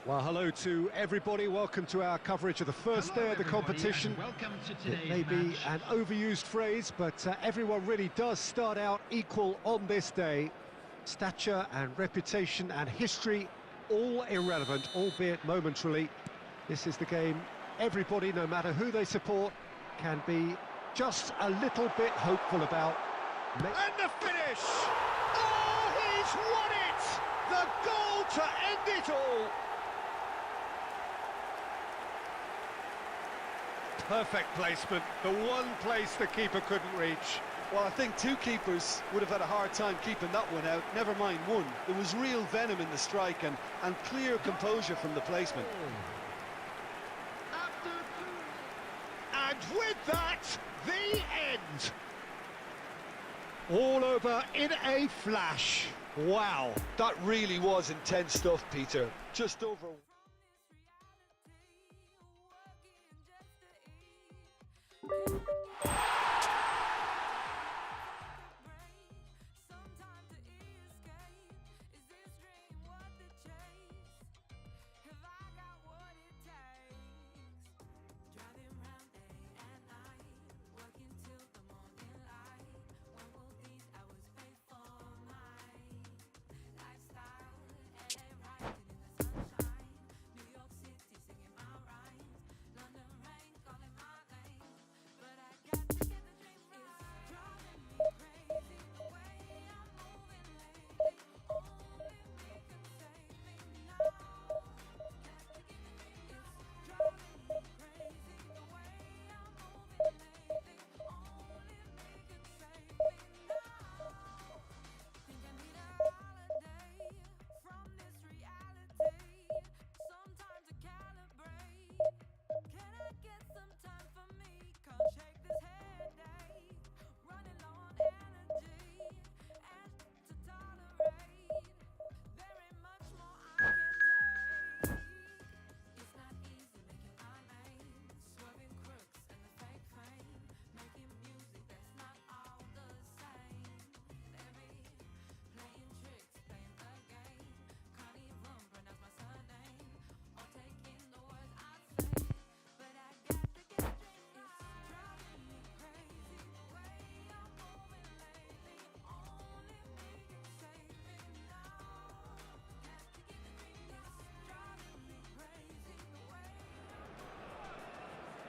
Well, hello to everybody. Welcome to our coverage of the first day of the competition. Welcome to It today's may be match. an overused phrase, but everyone really does start out equal on this day. Stature and reputation and history, all irrelevant, albeit momentarily. This is the game everybody, no matter who they support, can be just a little bit hopeful about. And the finish! Oh, he's won it! The goal to end it all! Perfect placement, the one place the keeper couldn't reach. Well, I think two keepers would have had a hard time keeping that one out, never mind one. There was real venom in the strike and clear composure from the placement. And with that, the end! All over in a flash. Wow. That really was intense stuff, Peter. Just over...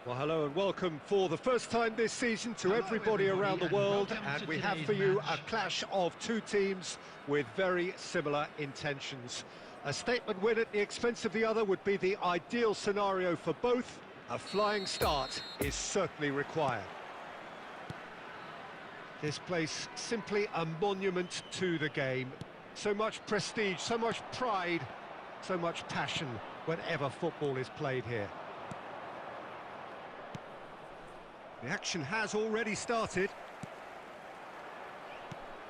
Well, hello and welcome for the first time this season to Hello, everybody around the everybody, and world, welcome and to we have today's for you match. a clash of two teams with very similar intentions. A statement win at the expense of the other would be the ideal scenario for both. A flying start is certainly required. This place simply a monument to the game. So much prestige, so much pride, so much passion whenever football is played here. The action has already started.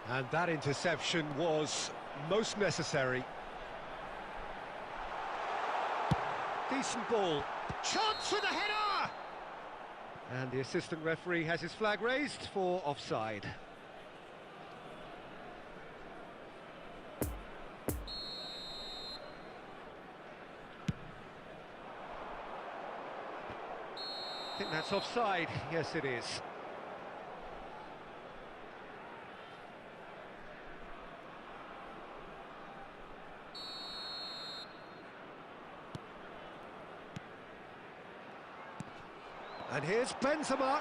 And that interception was most necessary. Decent ball. Chance for the header! And the assistant referee has his flag raised for offside. I think that's offside. Yes, it is. And here's Benzema.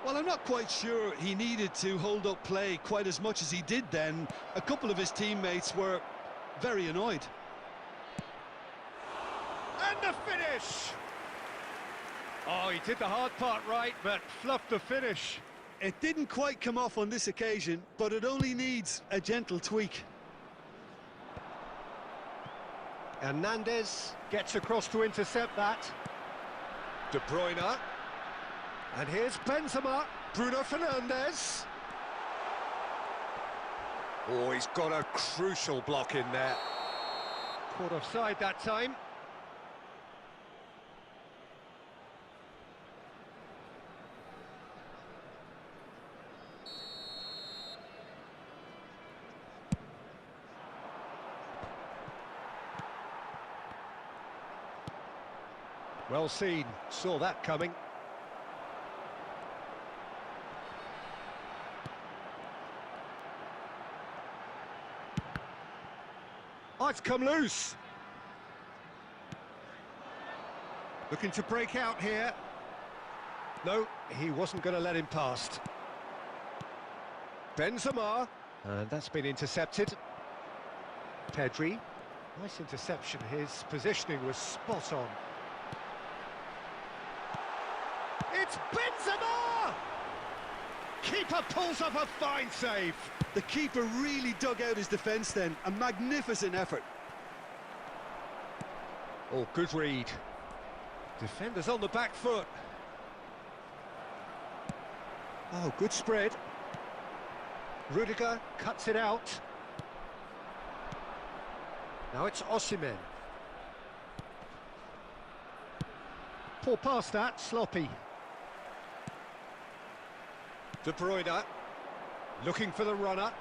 Well, I'm not quite sure he needed to hold up play quite as much as he did then. A couple of his teammates were very annoyed. And the finish! Oh, he did the hard part right, but fluffed the finish. It didn't quite come off on this occasion, but it only needs a gentle tweak. Hernandez gets across to intercept that. De Bruyne. And here's Benzema. Bruno Fernandes. Oh, he's got a crucial block in there. Caught offside that time. Well seen, saw that coming. Oh, it's come loose. Looking to break out here. No, he wasn't going to let him past. Benzema, and that's been intercepted. Pedri, nice interception, his positioning was spot on. It's Benzema! Keeper pulls up a fine save. The keeper really dug out his defence then, a magnificent effort. Oh, good read. Defenders on the back foot. Oh, good spread. Rudiger cuts it out. Now it's Osimhen. Poor pass that, sloppy. De Bruyne, looking for the runner.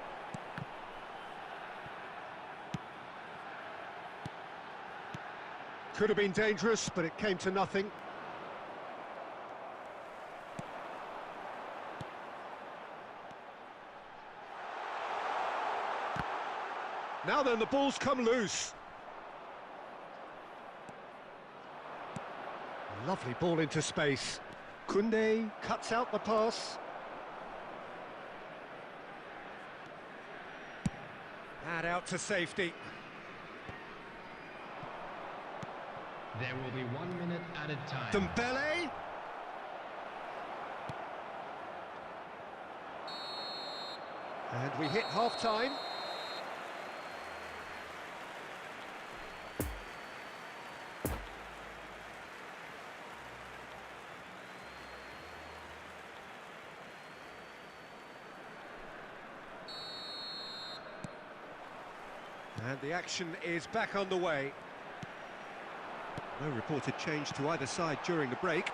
Could have been dangerous, but it came to nothing. Now then, the ball's come loose. Lovely ball into space. Koundé cuts out the pass. And out to safety. There will be 1 minute added time. Dembele. And we hit half-time. And the action is back underway. No reported change to either side during the break.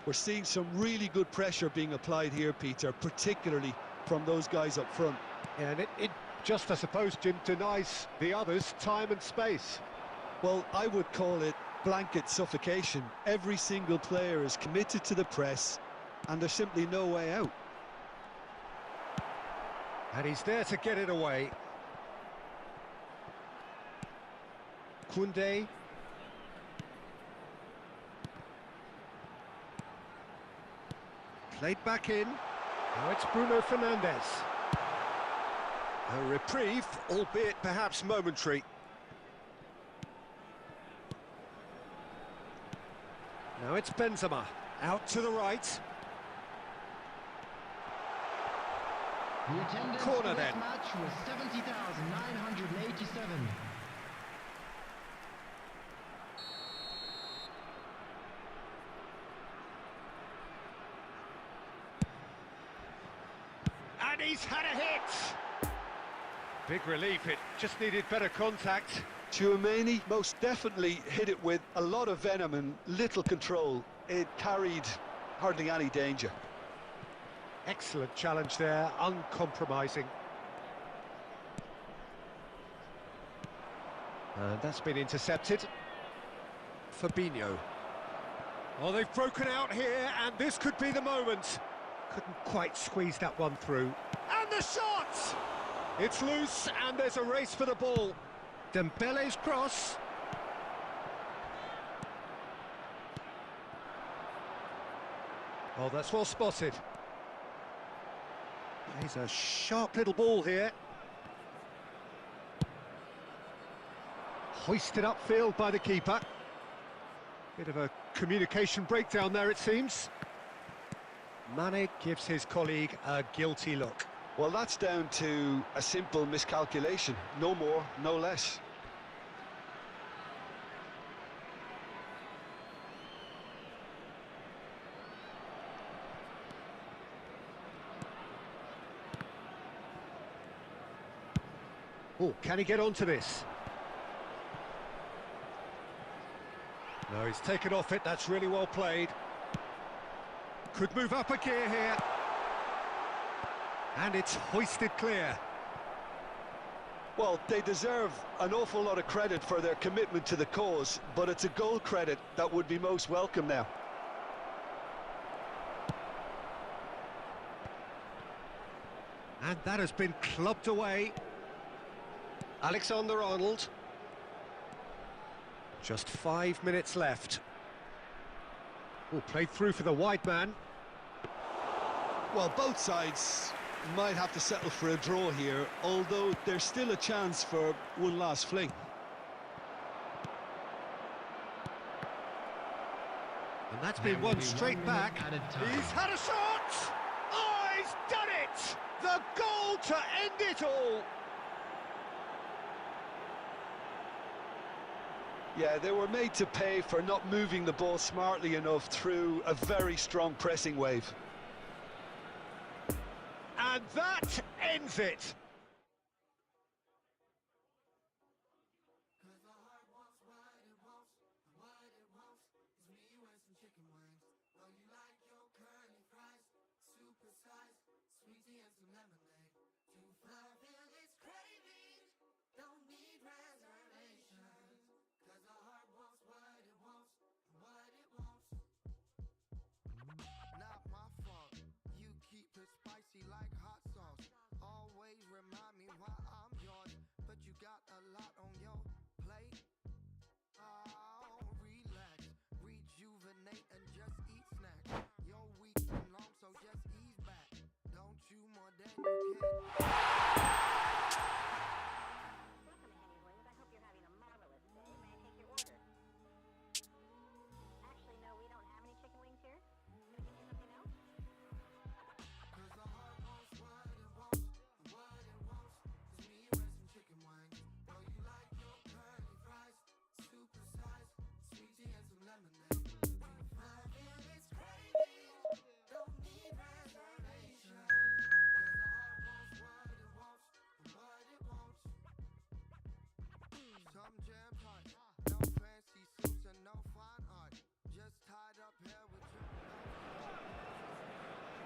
We're seeing some really good pressure being applied here, Peter, particularly from those guys up front. And it just, I suppose, Jim, denies the others time and space. Well, I would call it blanket suffocation. Every single player is committed to the press, and there's simply no way out. And he's there to get it away. Koundé. Played back in. Now it's Bruno Fernandes. A reprieve, albeit perhaps momentary. Now it's Benzema. Out to the right. The attendance Corner for this then. match was 70,987. And he's had a hit! Big relief, it just needed better contact. Tchouaméni most definitely hit it with a lot of venom and little control. It carried hardly any danger. Excellent challenge there, uncompromising. And that's been intercepted. Fabinho. Oh, they've broken out here, and this could be the moment. Couldn't quite squeeze that one through. And the shot! It's loose, and there's a race for the ball. Dembele's cross. Oh, that's well spotted. He's a sharp little ball here. Hoisted upfield by the keeper. Bit of a communication breakdown there, it seems. Mane gives his colleague a guilty look. Well, that's down to a simple miscalculation. No more, no less. Oh, can he get onto this? No, he's taken off it. That's really well played. Could move up a gear here. And it's hoisted clear. Well, they deserve an awful lot of credit for their commitment to the cause, but it's a goal credit that would be most welcome now. And that has been clubbed away. Alexander-Arnold. Just 5 minutes left. Oh, played through for the wide man. Well, both sides might have to settle for a draw here, although there's still a chance for one last fling. And that's been one straight back. He's had a shot! Oh, he's done it! The goal to end it all! Yeah, they were made to pay for not moving the ball smartly enough through a very strong pressing wave. And that ends it!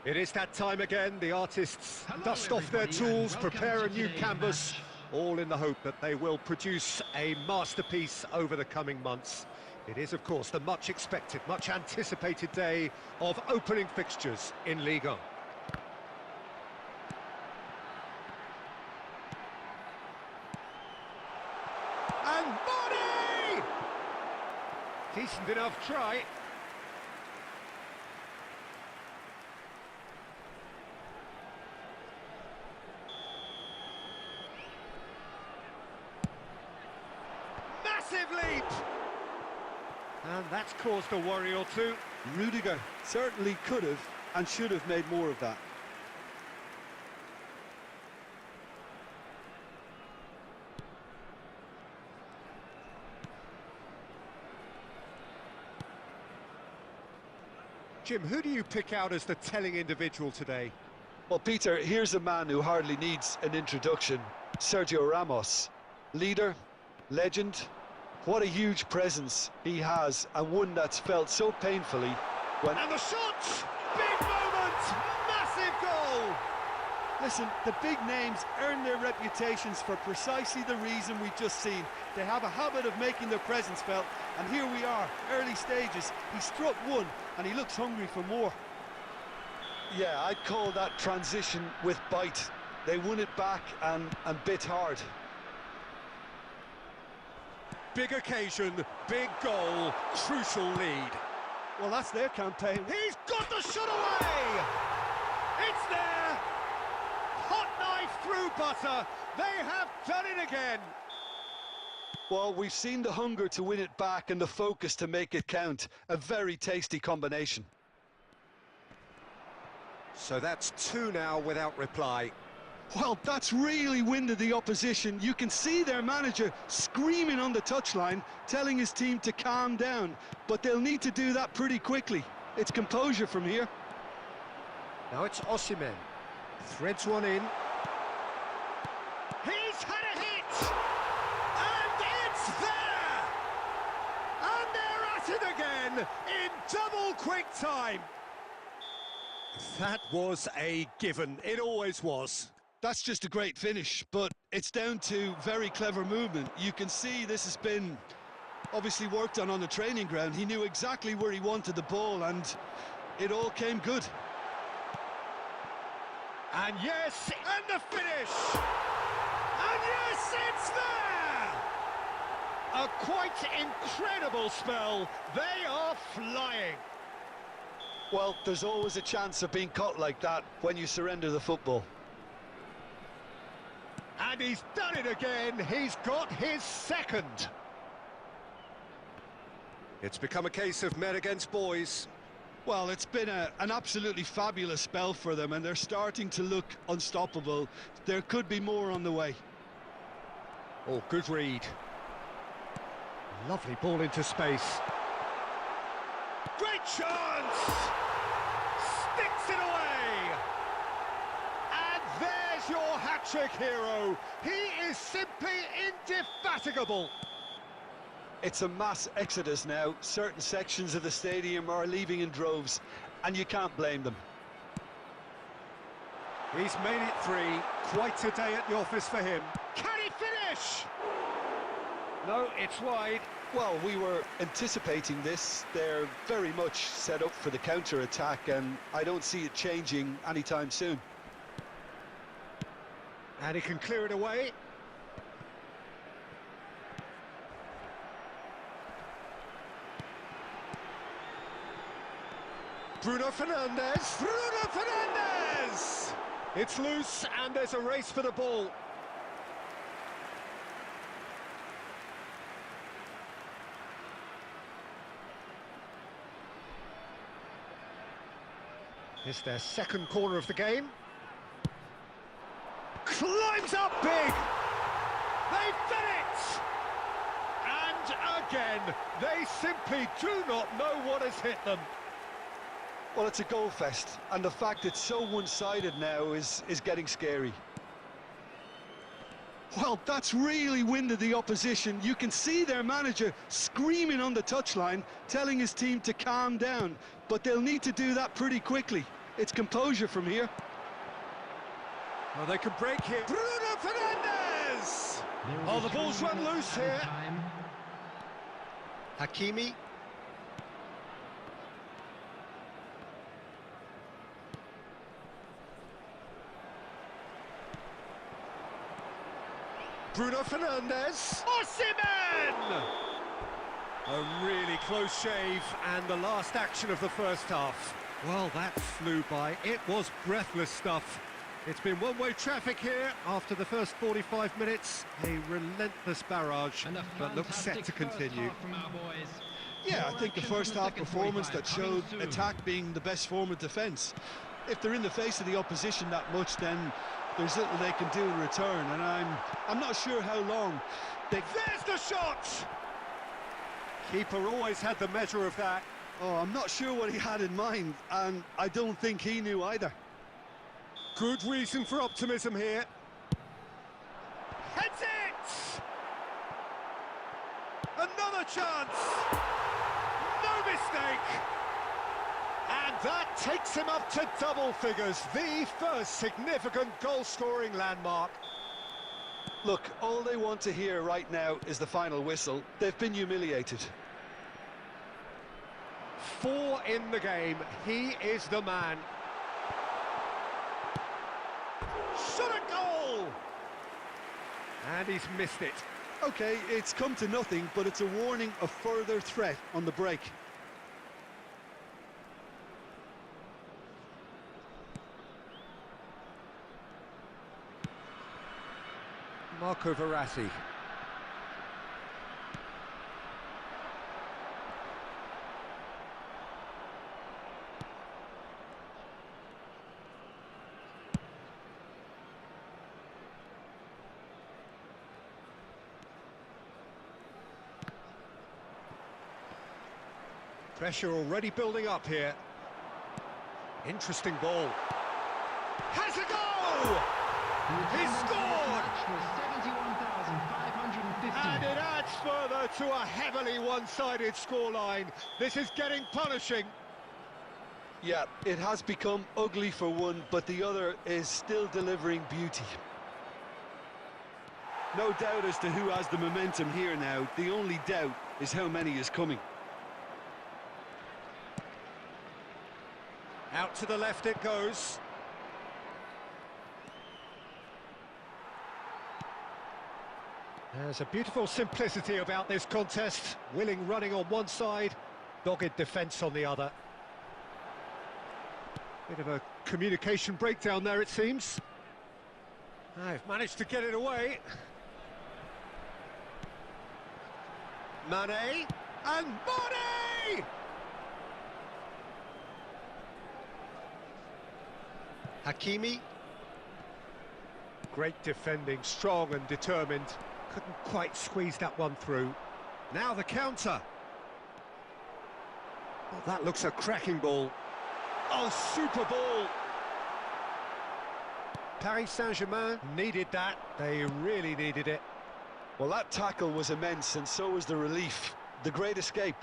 It is that time again. The artists dust off their tools, prepare a new canvas, all in the hope that they will produce a masterpiece over the coming months. It is, of course, the much expected, much anticipated day of opening fixtures in Ligue 1. And Body! Decent enough try. Massive leap! And that's caused a worry or two. Rudiger certainly could have and should have made more of that. Jim, who do you pick out as the telling individual today? Well, Peter, here's a man who hardly needs an introduction. Sergio Ramos. Leader, legend. What a huge presence he has, and one that's felt so painfully when... And the shot! Big moment! Massive goal! Listen, the big names earn their reputations for precisely the reason we've just seen. They have a habit of making their presence felt, and here we are, early stages. He struck one, and he looks hungry for more. Yeah, I'd call that transition with bite. They won it back and bit hard. Big occasion, big goal, crucial lead. Well, that's their campaign. He's got the shot away! It's there! Hot knife through butter. They have done it again. Well, we've seen the hunger to win it back and the focus to make it count. A very tasty combination. So that's two now without reply. Well, that's really winded the opposition. You can see their manager screaming on the touchline, telling his team to calm down. But they'll need to do that pretty quickly. It's composure from here. Now it's Osimhen. Threads one in. He's had a hit! And it's there! And they're at it again in double quick time. That was a given. It always was. That's just a great finish, but it's down to very clever movement. You can see this has been obviously worked on the training ground. He knew exactly where he wanted the ball, and it all came good. And yes, and the finish! And yes, it's there! A quite incredible spell. They are flying. Well, there's always a chance of being caught like that when you surrender the football. And he's done it again. He's got his second. It's become a case of men against boys. Well, it's been an absolutely fabulous spell for them, and they're starting to look unstoppable. There could be more on the way. Oh, good read. Lovely ball into space. Great chance! Sticks it away! And there's your hat-trick hero. He is simply indefatigable. It's a mass exodus now. Certain sections of the stadium are leaving in droves, and you can't blame them. He's made it 3. Quite a day at the office for him. Can he finish? No, it's wide. Well, we were anticipating this. They're very much set up for the counter-attack, and I don't see it changing anytime soon. And he can clear it away. Bruno Fernandes! Bruno Fernandes! It's loose, and there's a race for the ball. It's their second corner of the game. Climbs up big! They've done it! And again, they simply do not know what has hit them. Well, it's a goal fest, and the fact it's so one-sided now is getting scary. Well, that's really winded the opposition. You can see their manager screaming on the touchline, telling his team to calm down, but they'll need to do that pretty quickly. It's composure from here. Well, they can break here. Bruno Fernandes! Oh, the ball's run loose here. Hakimi. Bruno Fernandes. Osimhen! A really close shave, and the last action of the first half. Well, that flew by. It was breathless stuff. It's been one-way traffic here after the first 45 minutes. A relentless barrage, but looks set to continue. Yeah, I think the first half performance that showed attack being the best form of defence. If they're in the face of the opposition that much, then there's little they can do in return, and I'm not sure how long they... There's the shot! Keeper always had the measure of that. Oh, I'm not sure what he had in mind, and I don't think he knew either. Good reason for optimism here. Heads it! Another chance! No mistake! And that takes him up to double figures, the first significant goal-scoring landmark. Look, all they want to hear right now is the final whistle. They've been humiliated. 4 in the game. He is the man. Shot a goal! And he's missed it. Okay, it's come to nothing, but it's a warning of further threat on the break. Marco Verratti. Pressure already building up here. Interesting ball. Has a goal! He scored! And it adds further to a heavily one-sided scoreline. This is getting punishing. Yeah, it has become ugly for one, but the other is still delivering beauty. No doubt as to who has the momentum here now. The only doubt is how many is coming. Out to the left it goes. There's a beautiful simplicity about this contest. Willing running on one side, dogged defence on the other. Bit of a communication breakdown there, it seems. I've managed to get it away. Mane, and Mane! Hakimi. Great defending, strong and determined. Couldn't quite squeeze that one through. Now the counter. Oh, that looks a cracking ball. Oh, super ball! Paris Saint-Germain needed that. They really needed it. Well, that tackle was immense, and so was the relief. The great escape.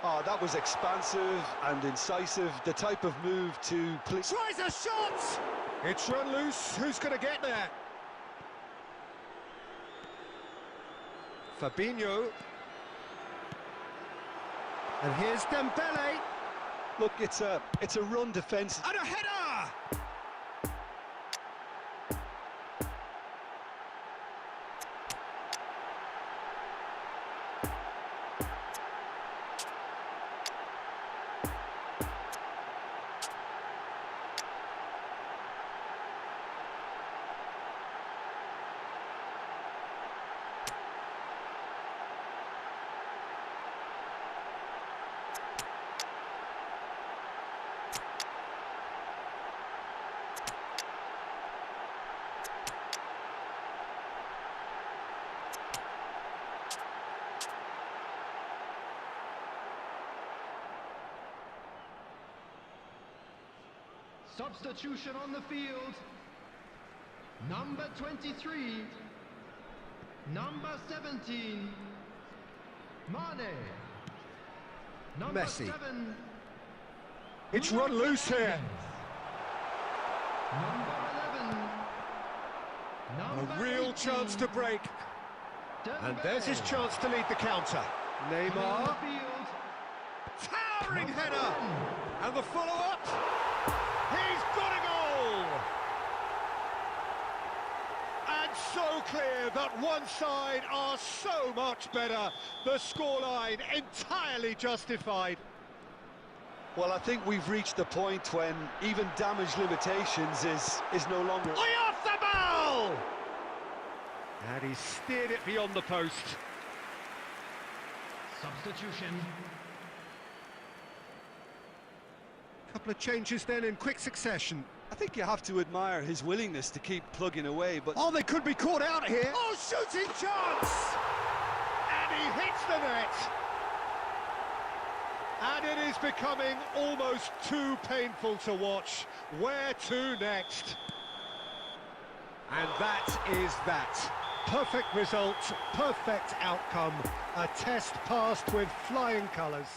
Oh, that was expansive and incisive. The type of move to... Tries a shot! It's run loose. Who's going to get there? Fabinho. And here's Dembele. Look, it's a run defence. And a header! Substitution on the field. Number 23. Number 17. Mane. Number Messi. 7. It's run loose here. Number 11. Number A real 18. chance to break. And there's his chance to lead the counter. Coming on Neymar. the field. Towering Number header. 10. And the follow-up. He's got a goal! And so clear that one side are so much better. The scoreline entirely justified. Well, I think we've reached the point when even damage limitations is no longer... Oyarzabal! And he steered it beyond the post. Substitution. Couple of changes then in quick succession. I think you have to admire his willingness to keep plugging away, but... Oh, they could be caught out here. Oh, shooting chance! And he hits the net. And it is becoming almost too painful to watch. Where to next? And that is that. Perfect result, perfect outcome. A test passed with flying colours.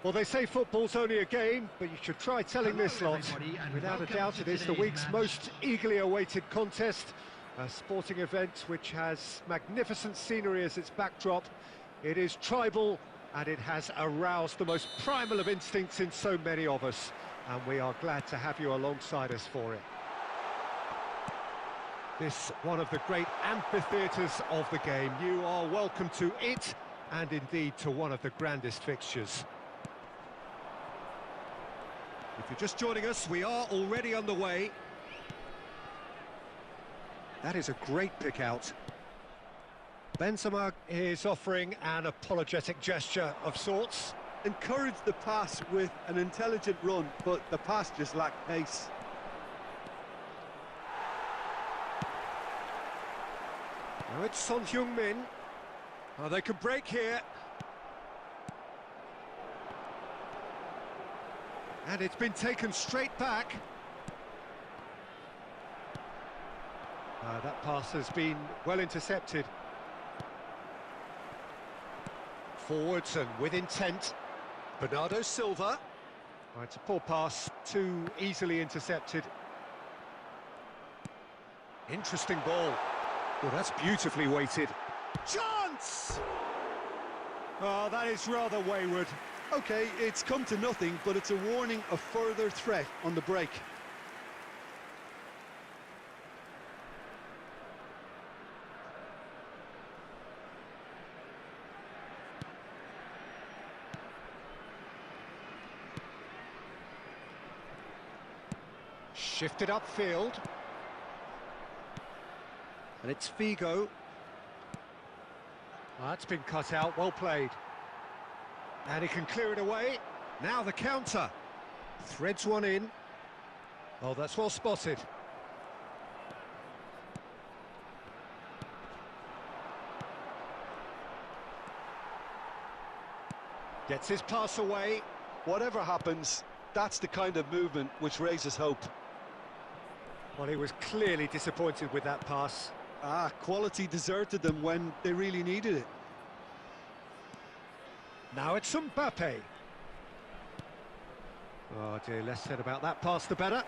Well, they say football's only a game, but you should try telling Hello, this lot. everybody, and Without a welcome doubt, to it is the today's week's match. most eagerly awaited contest. A sporting event which has magnificent scenery as its backdrop. It is tribal, and it has aroused the most primal of instincts in so many of us. And we are glad to have you alongside us for it. This one of the great amphitheatres of the game. You are welcome to it, and indeed to one of the grandest fixtures. If you're just joining us, we are already underway. That is a great pick out. Benzema is offering an apologetic gesture of sorts. Encouraged the pass with an intelligent run, but the pass just lacked pace. Now it's Son Heung-min. Oh, they could break here. And it's been taken straight back. That pass has been well intercepted. Forwards and with intent. Bernardo Silva. Oh, it's a poor pass, too easily intercepted. Interesting ball. Well, that's beautifully weighted. Chance! Oh, that is rather wayward. Okay, it's come to nothing, but it's a warning of further threat on the break. Shifted upfield. And it's Figo. Well, that's been cut out, well played. And he can clear it away. Now the counter. Threads one in. Oh, that's well spotted. Gets his pass away. Whatever happens, that's the kind of movement which raises hope. Well, he was clearly disappointed with that pass. Quality deserted them when they really needed it. Now it's Mbappe. Oh dear, less said about that pass the better.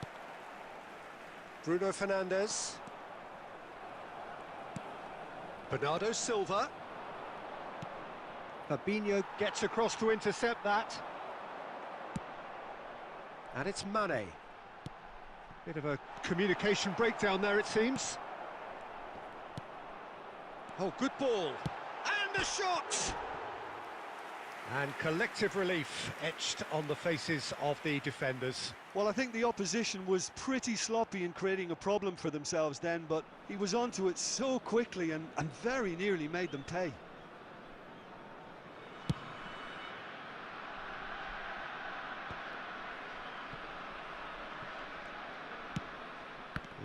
Bruno Fernandes. Bernardo Silva. Fabinho gets across to intercept that. And it's Mane. Bit of a communication breakdown there, it seems. Oh, good ball. And the shot! And collective relief etched on the faces of the defenders. Well, I think the opposition was pretty sloppy in creating a problem for themselves then, but he was onto it so quickly and very nearly made them pay.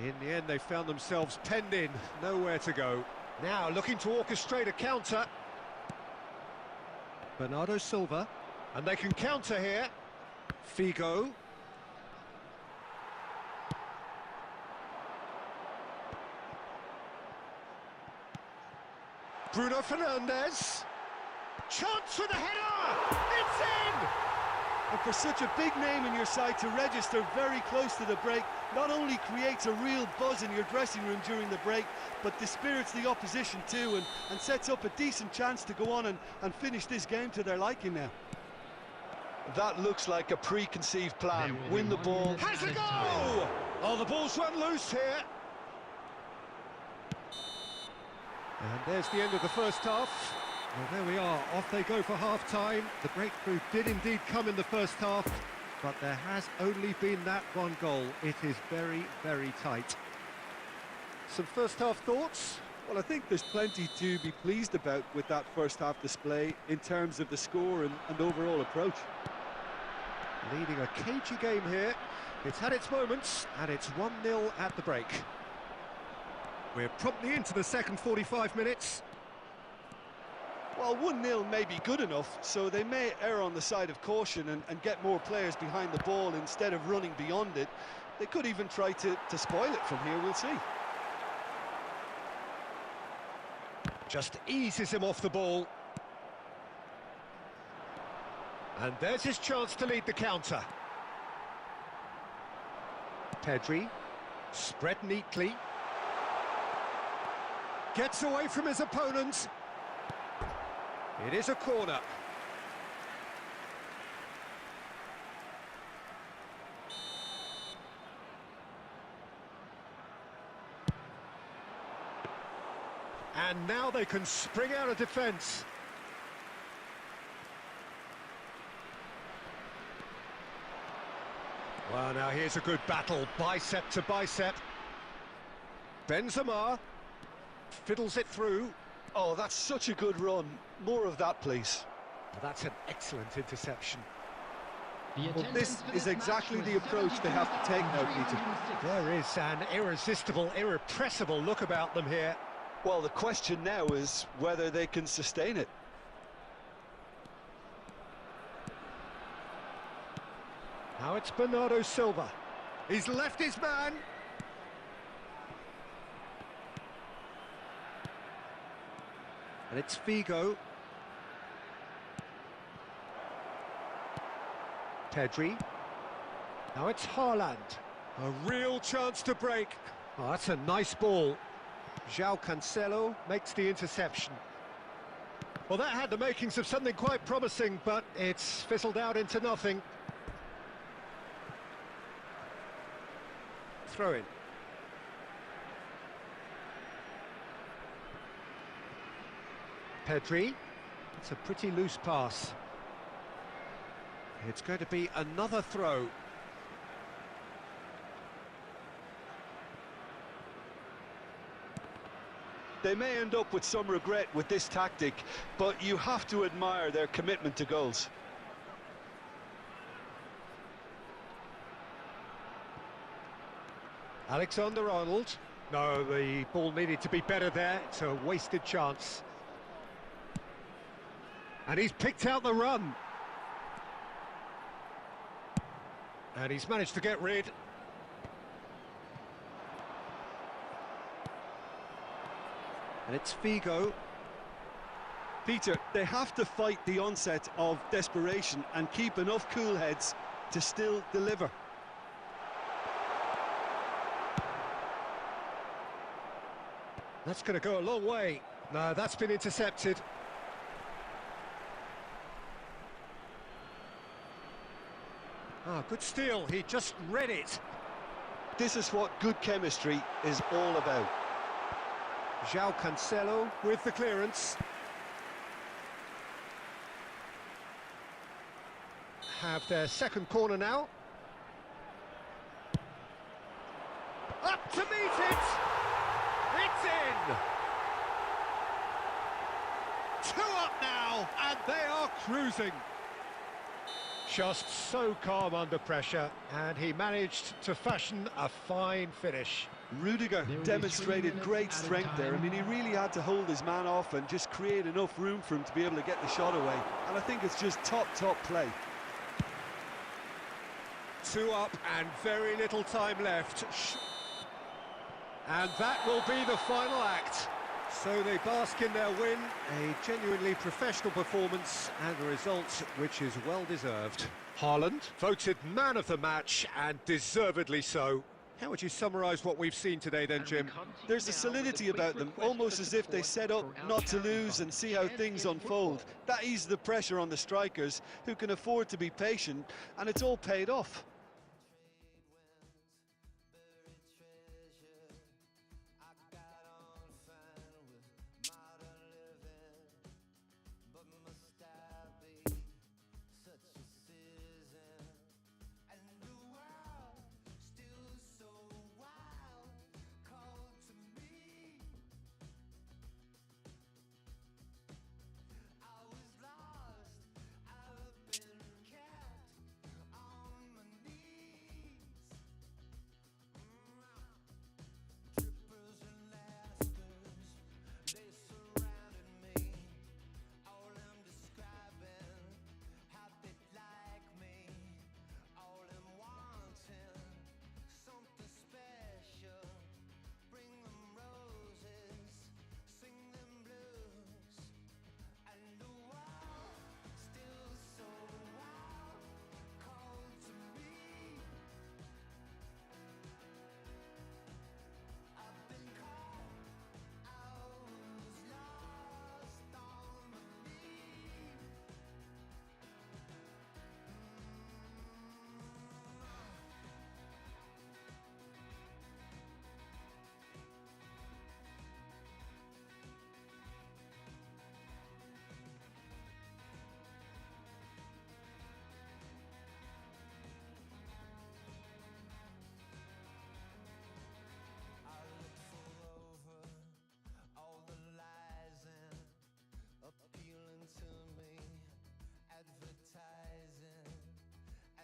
In the end, they found themselves penned in, nowhere to go. Now looking to orchestrate a counter. Bernardo Silva, and they can counter here. Figo. Bruno Fernandes. Chance for the header! It's in! And for such a big name in your side to register very close to the break, not only creates a real buzz in your dressing room during the break, but dispirits the opposition too, and sets up a decent chance to go on and finish this game to their liking now. That looks like a preconceived plan. Win the ball. Has a goal! Oh, the ball's run loose here. And there's the end of the first half. Well, there we are, off they go for half-time. The breakthrough did indeed come in the first half, but there has only been that one goal. It is very, very tight. Some first-half thoughts? Well, I think there's plenty to be pleased about with that first-half display in terms of the score and overall approach. Leading a cagey game here. It's had its moments, and it's 1-0 at the break. We're promptly into the second 45 minutes. Well, 1-0 may be good enough, so they may err on the side of caution and get more players behind the ball instead of running beyond it. They could even try to spoil it from here, we'll see. Just eases him off the ball. And there's his chance to lead the counter. Pedri, spread neatly. Gets away from his opponent. It is a corner. And now they can spring out of defence. Well, now here's a good battle, bicep to bicep. Benzema fiddles it through. Oh, that's such a good run. More of that, please. Well, that's an excellent interception. Well, this is exactly the approach they have to take now, Peter. There is an irresistible, irrepressible look about them here. Well, the question now is whether they can sustain it. Now it's Bernardo Silva. He's left his man. And it's Figo. Pedri. Now it's Haaland. A real chance to break. Oh, that's a nice ball. João Cancelo makes the interception. Well, that had the makings of something quite promising, but it's fizzled out into nothing. Throw in. Pedri. It's a pretty loose pass. It's going to be another throw. They may end up with some regret with this tactic, but you have to admire their commitment to goals. Alexander-Arnold. No, the ball needed to be better there. It's a wasted chance. And he's picked out the run. And he's managed to get rid. And it's Figo. Peter, they have to fight the onset of desperation and keep enough cool heads to still deliver. That's going to go a long way. No, that's been intercepted. Ah, good steal. He just read it. This is what good chemistry is all about. João Cancelo with the clearance. Have their second corner now. Up to meet it! It's in! 2 up now, and they are cruising. Just so calm under pressure, and he managed to fashion a fine finish. Rudiger demonstrated great strength there. I mean, he really had to hold his man off and just create enough room for him to be able to get the shot away. And I think it's just top play. 2 up and very little time left. And that will be the final act. So they bask in their win, a genuinely professional performance and a result which is well deserved. Haaland voted man of the match, and deservedly so. How would you summarise what we've seen today then, Jim? There's a solidity about them, almost as if they set up not to lose and see how things unfold. That eases the pressure on the strikers, who can afford to be patient, and it's all paid off. I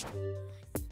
don't wanna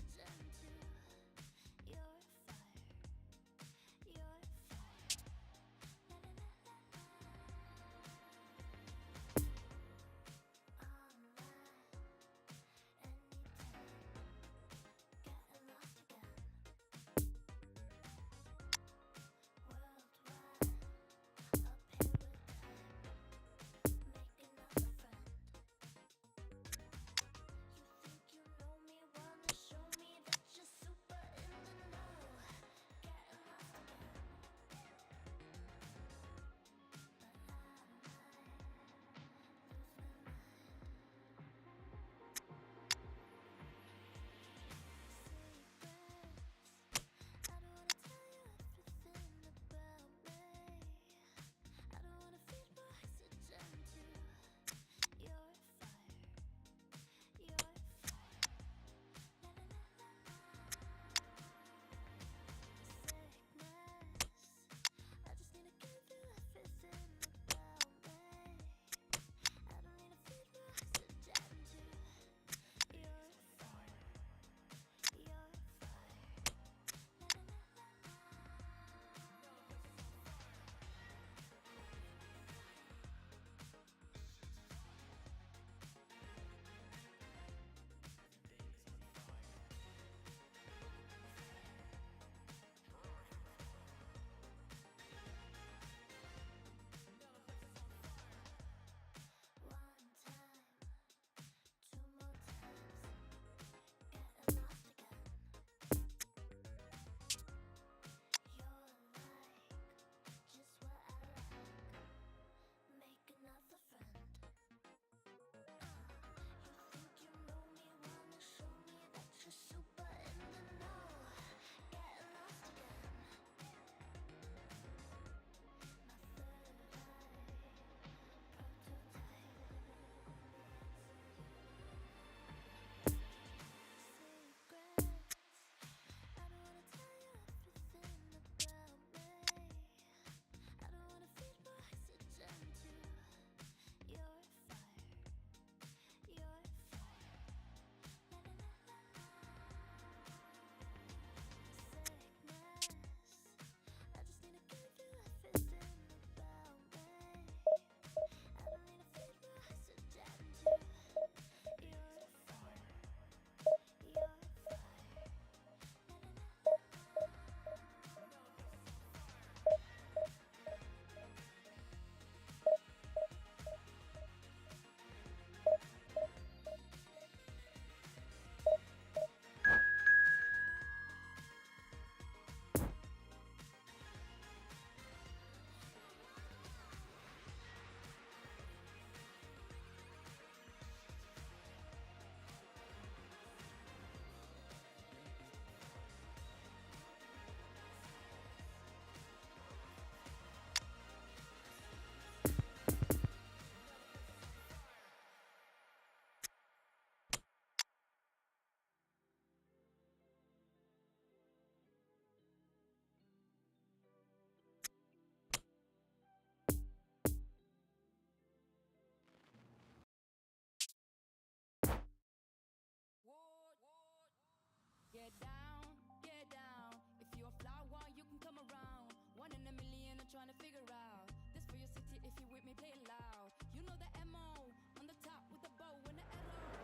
trying to figure out this for your city. If you with me, play it loud. You know the MO on the top with the bow and the arrow.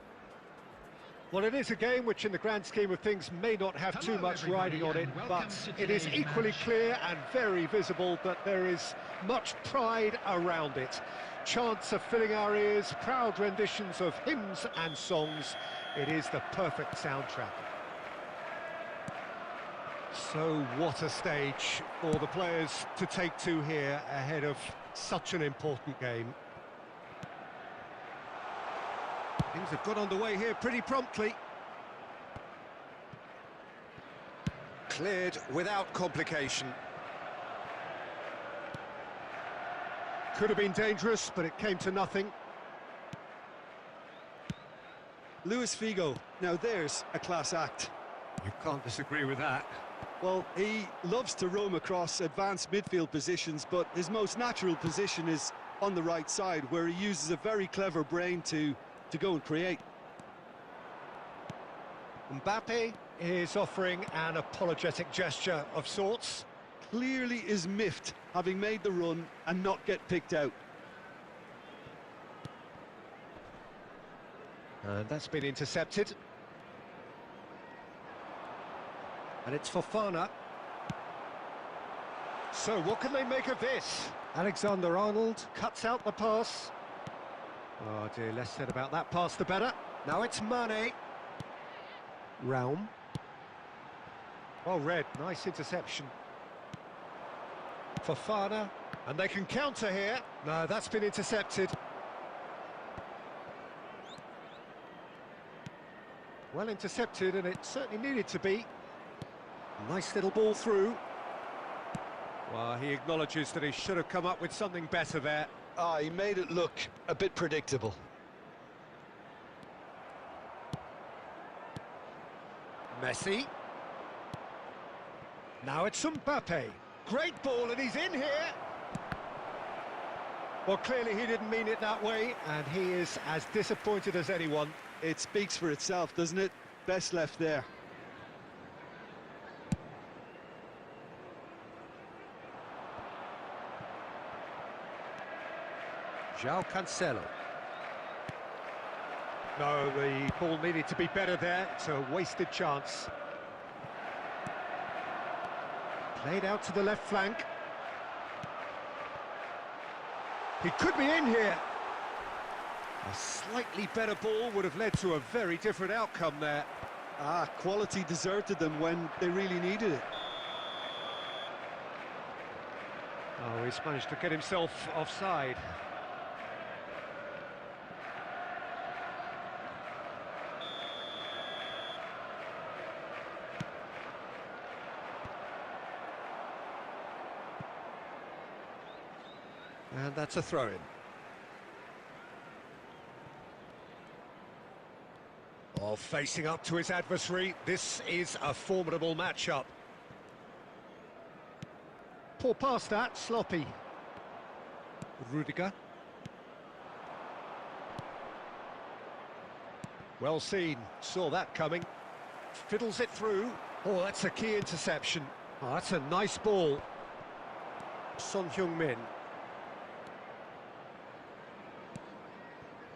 Well, it is a game which in the grand scheme of things may not have too much riding on it, but it is equally clear and very visible that there is much pride around it. Chants are filling our ears, proud renditions of hymns and songs. It is the perfect soundtrack. So what a stage for the players to take to here ahead of such an important game. Things have got underway here pretty promptly. Cleared without complication. Could have been dangerous, but it came to nothing. Luis Figo, now there's a class act. You can't disagree with that. Well, he loves to roam across advanced midfield positions, but his most natural position is on the right side, where he uses a very clever brain to go and create. Mbappe is offering an apologetic gesture of sorts. Clearly is miffed, having made the run and not get picked out. And that's been intercepted. And it's Fofana. So what can they make of this? Alexander-Arnold cuts out the pass. Oh dear, less said about that pass the better. Now it's Mane. Raum. Well read, nice interception. Fofana, and they can counter here. No, that's been intercepted. Well intercepted, and it certainly needed to be. Nice little ball through. Well, he acknowledges that he should have come up with something better there. He made it look a bit predictable. Messi. Now it's Mbappe. Great ball, and he's in here. Well, clearly he didn't mean it that way, and he is as disappointed as anyone. It speaks for itself, doesn't it? Best left there. João Cancelo. No, the ball needed to be better there. It's a wasted chance. Played out to the left flank. He could be in here. A slightly better ball would have led to a very different outcome there. Quality deserted them when they really needed it. Oh, he's managed to get himself offside. And that's a throw-in. Oh, facing up to his adversary, this is a formidable matchup. Poor pass that, sloppy. Rudiger. Well seen, saw that coming. Fiddles it through. Oh, that's a key interception. Oh, that's a nice ball. Son Heung-min.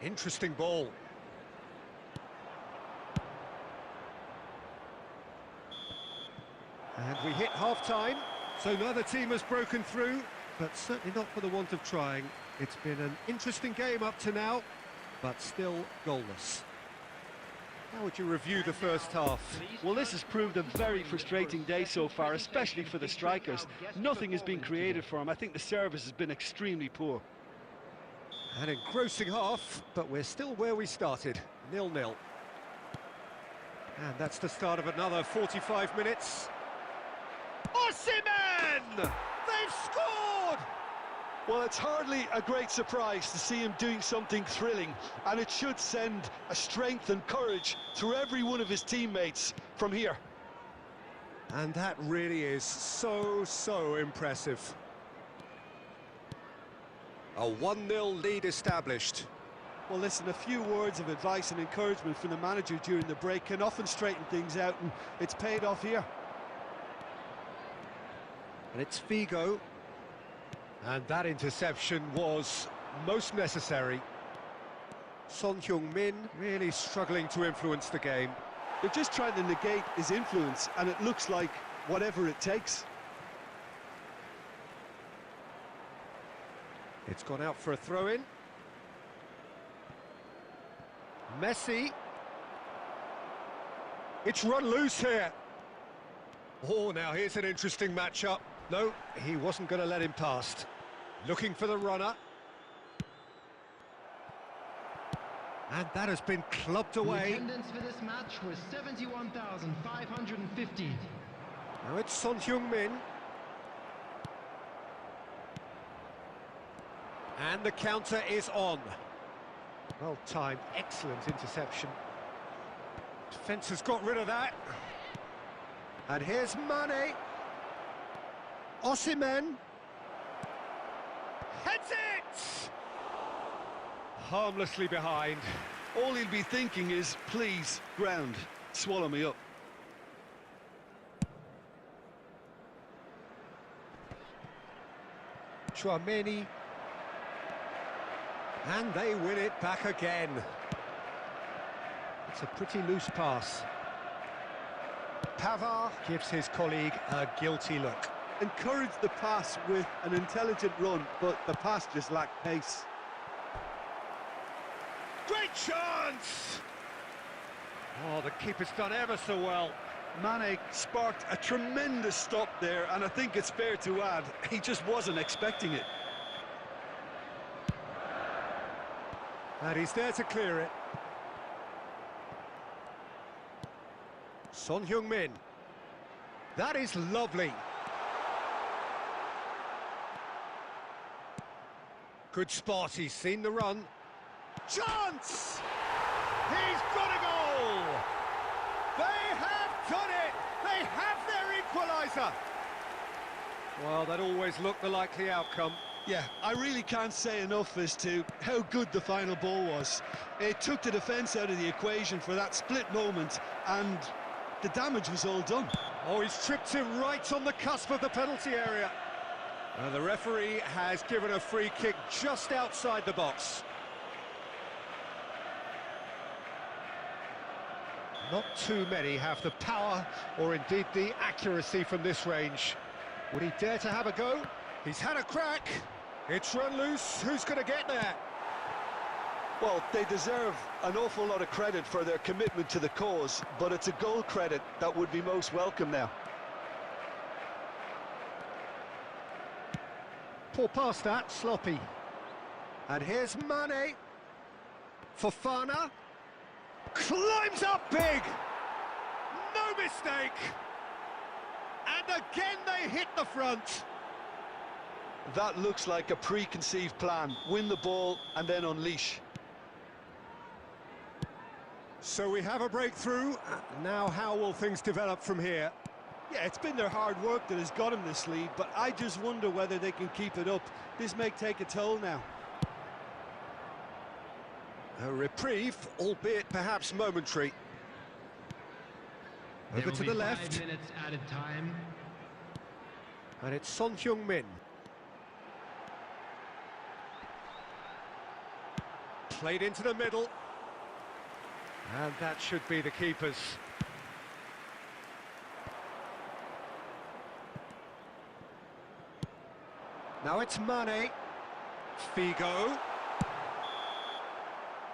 Interesting ball. And we hit half-time, so neither team has broken through, but certainly not for the want of trying. It's been an interesting game up to now, but still goalless. How would you review the first half? Well, this has proved a very frustrating day so far, especially for the strikers. Nothing has been created for them. I think the service has been extremely poor. An engrossing half, but we're still where we started, 0-0. And that's the start of another 45 minutes. Osimhen! They've scored! Well, it's hardly a great surprise to see him doing something thrilling, and it should send a strength and courage through every one of his teammates from here. And that really is so impressive. A 1-0 lead established. Well, listen, a few words of advice and encouragement from the manager during the break can often straighten things out, and it's paid off here. And it's Figo. And that interception was most necessary. Son Heung-min really struggling to influence the game. They're just trying to negate his influence, and it looks like whatever it takes. It's gone out for a throw-in. Messi. It's run loose here. Oh, now here's an interesting matchup. No, he wasn't going to let him past. Looking for the runner. And that has been clubbed The away. attendance for this match was 71,550. Now it's Son Heung-min. And the counter is on. Well timed, excellent interception. Defence has got rid of that. And here's Mane. Osimhen. Heads it! Harmlessly behind. All he'll be thinking is, please, ground, swallow me up. Chouameni. And they win it back again. It's a pretty loose pass. Pavard gives his colleague a guilty look. Encouraged the pass with an intelligent run, but the pass just lacked pace. Great chance! Oh, the keeper's done ever so well. Mane sparked a tremendous stop there, and I think it's fair to add, he just wasn't expecting it. And he's there to clear it. Son Heung-min. That is lovely. Good spot, he's seen the run. Chance! He's got a goal! They have done it! They have their equaliser! Well, that always looked the likely outcome. Yeah, I really can't say enough as to how good the final ball was. It took the defence out of the equation for that split moment, and the damage was all done. Oh, he's tripped him right on the cusp of the penalty area. And the referee has given a free kick just outside the box. Not too many have the power or indeed the accuracy from this range. Would he dare to have a go? He's had a crack. It's run loose. Who's going to get there? Well, they deserve an awful lot of credit for their commitment to the cause, but it's a goal credit that would be most welcome now. Poor pass that, sloppy. And here's Mane. Fofana. Climbs up big. No mistake. And again they hit the front. That looks like a preconceived plan. Win the ball and then unleash. So we have a breakthrough. Now how will things develop from here? Yeah, it's been their hard work that has got them this lead, but I just wonder whether they can keep it up. This may take a toll now. A reprieve, albeit perhaps momentary. Over to the left. 5 minutes added time. And it's Son Heung-min. Played into the middle. And that should be the keeper's. Now it's Mane. Figo.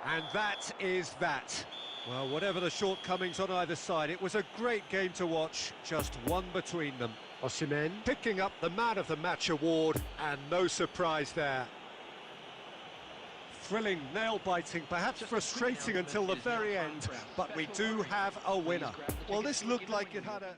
And that is that. Well, whatever the shortcomings on either side, it was a great game to watch, just one between them. Osimhen picking up the Man of the Match award, and no surprise there. Thrilling, nail-biting, perhaps frustrating until the very end, but we do have a winner. Well, this looked like it had a...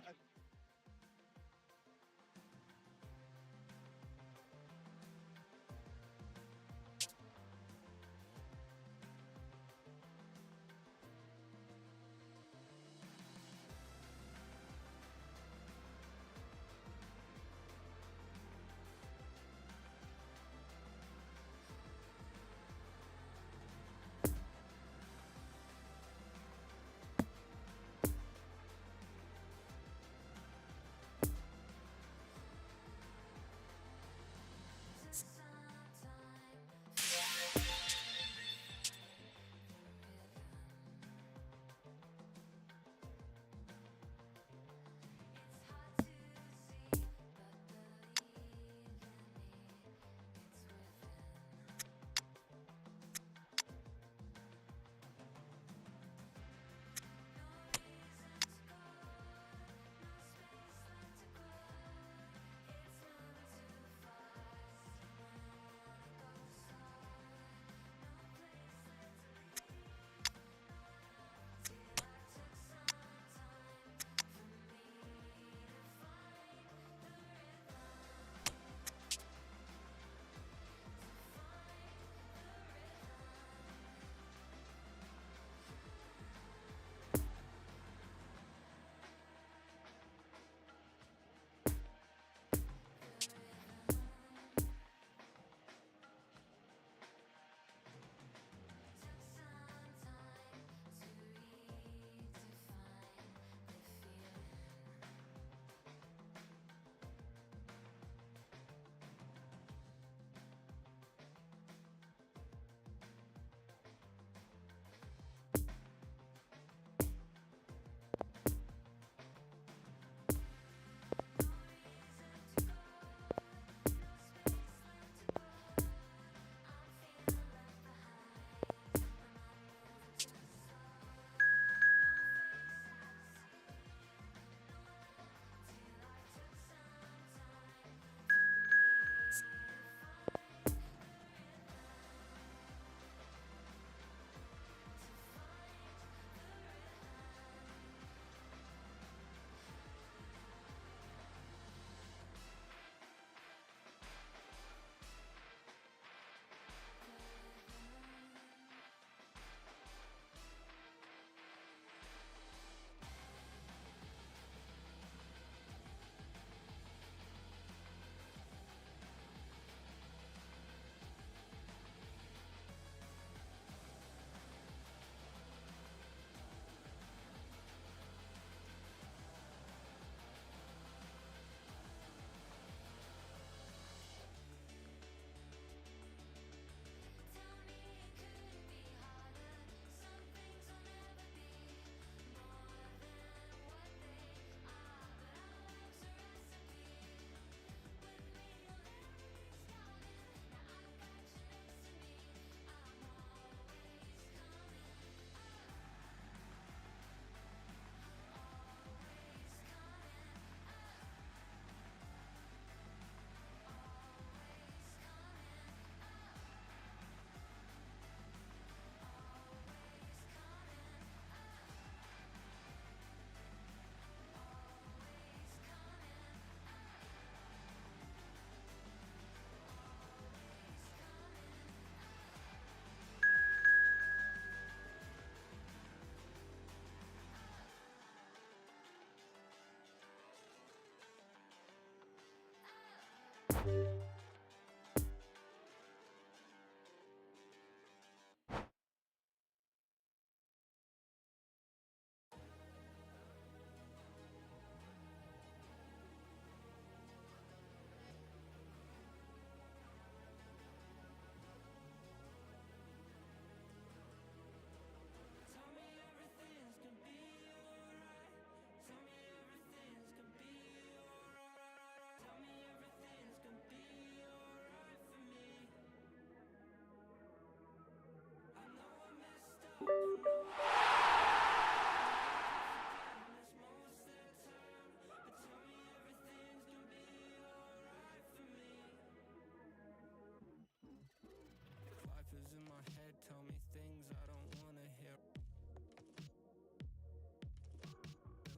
Vipers in my head tell me things I don't wanna hear.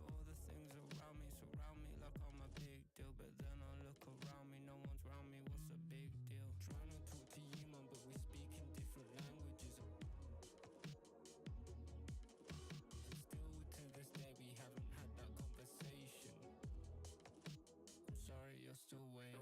All the things around me surround me like I'm a big deal, but then I look around me, no one's around me, what's the big deal? Trying to talk to you, man, but we speak in different languages. And still to this day we haven't had that conversation. I'm sorry you're still waiting.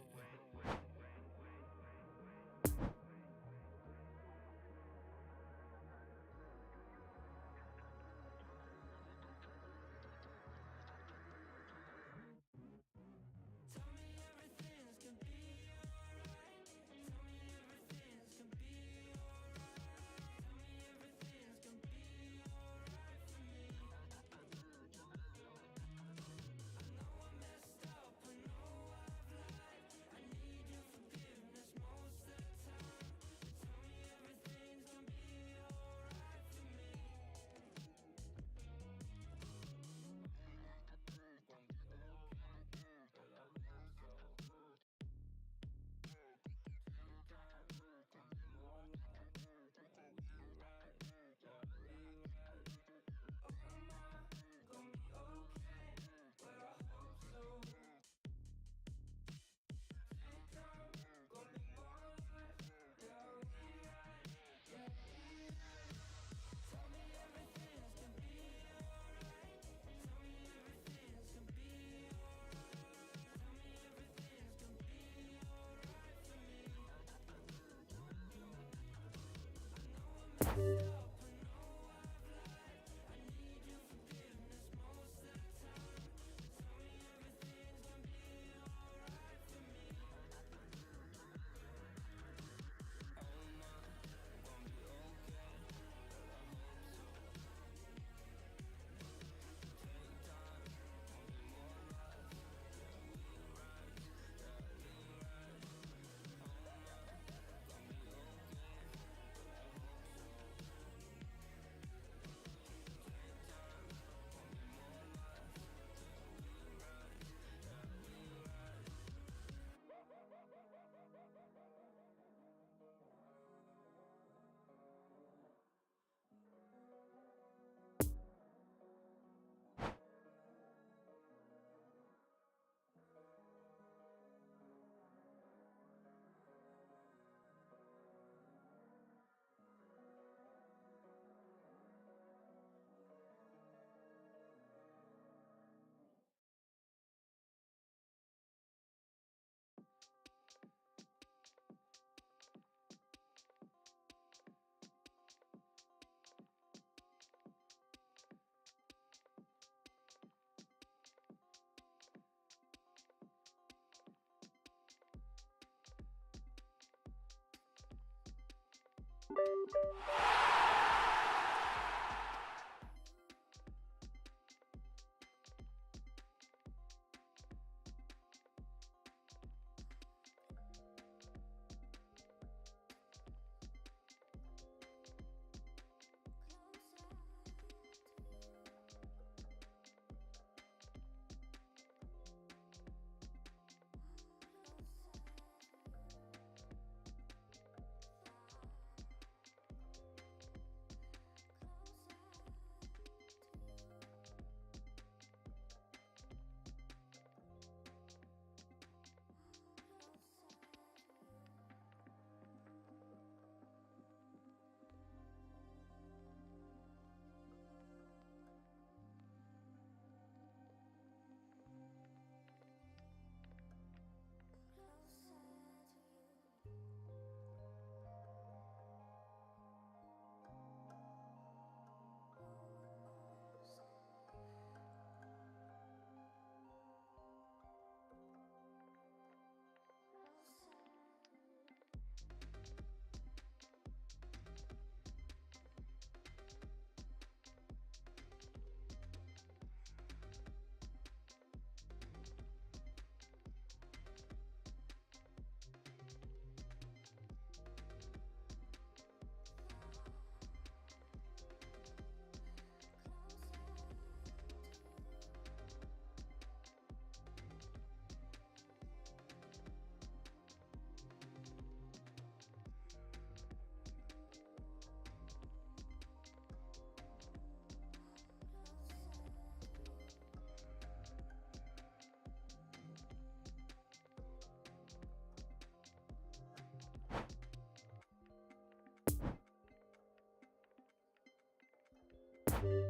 I can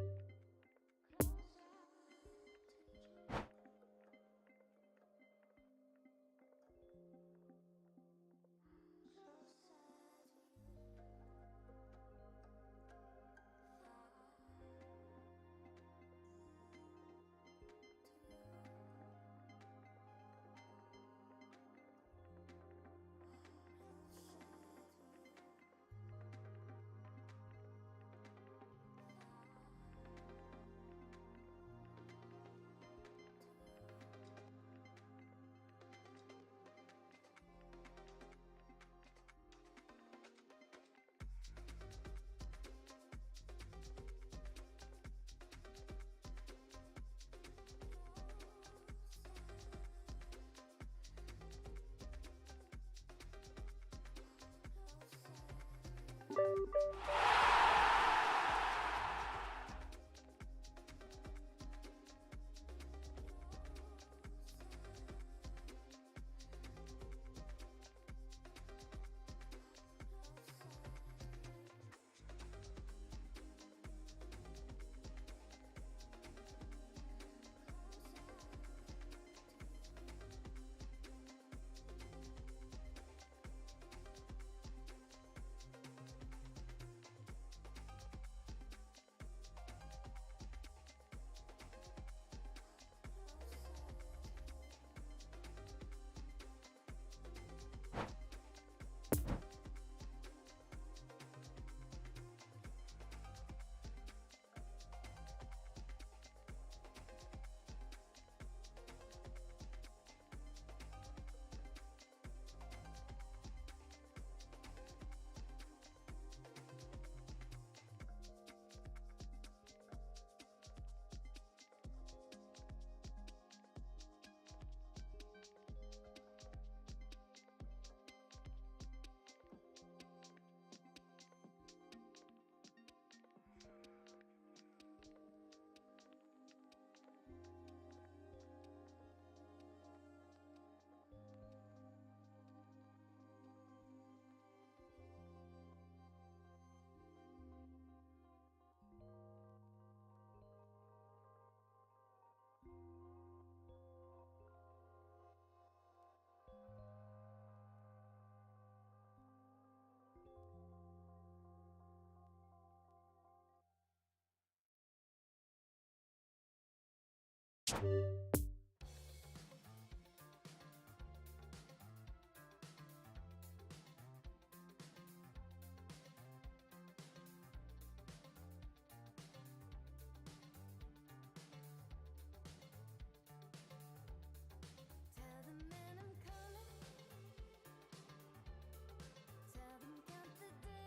feel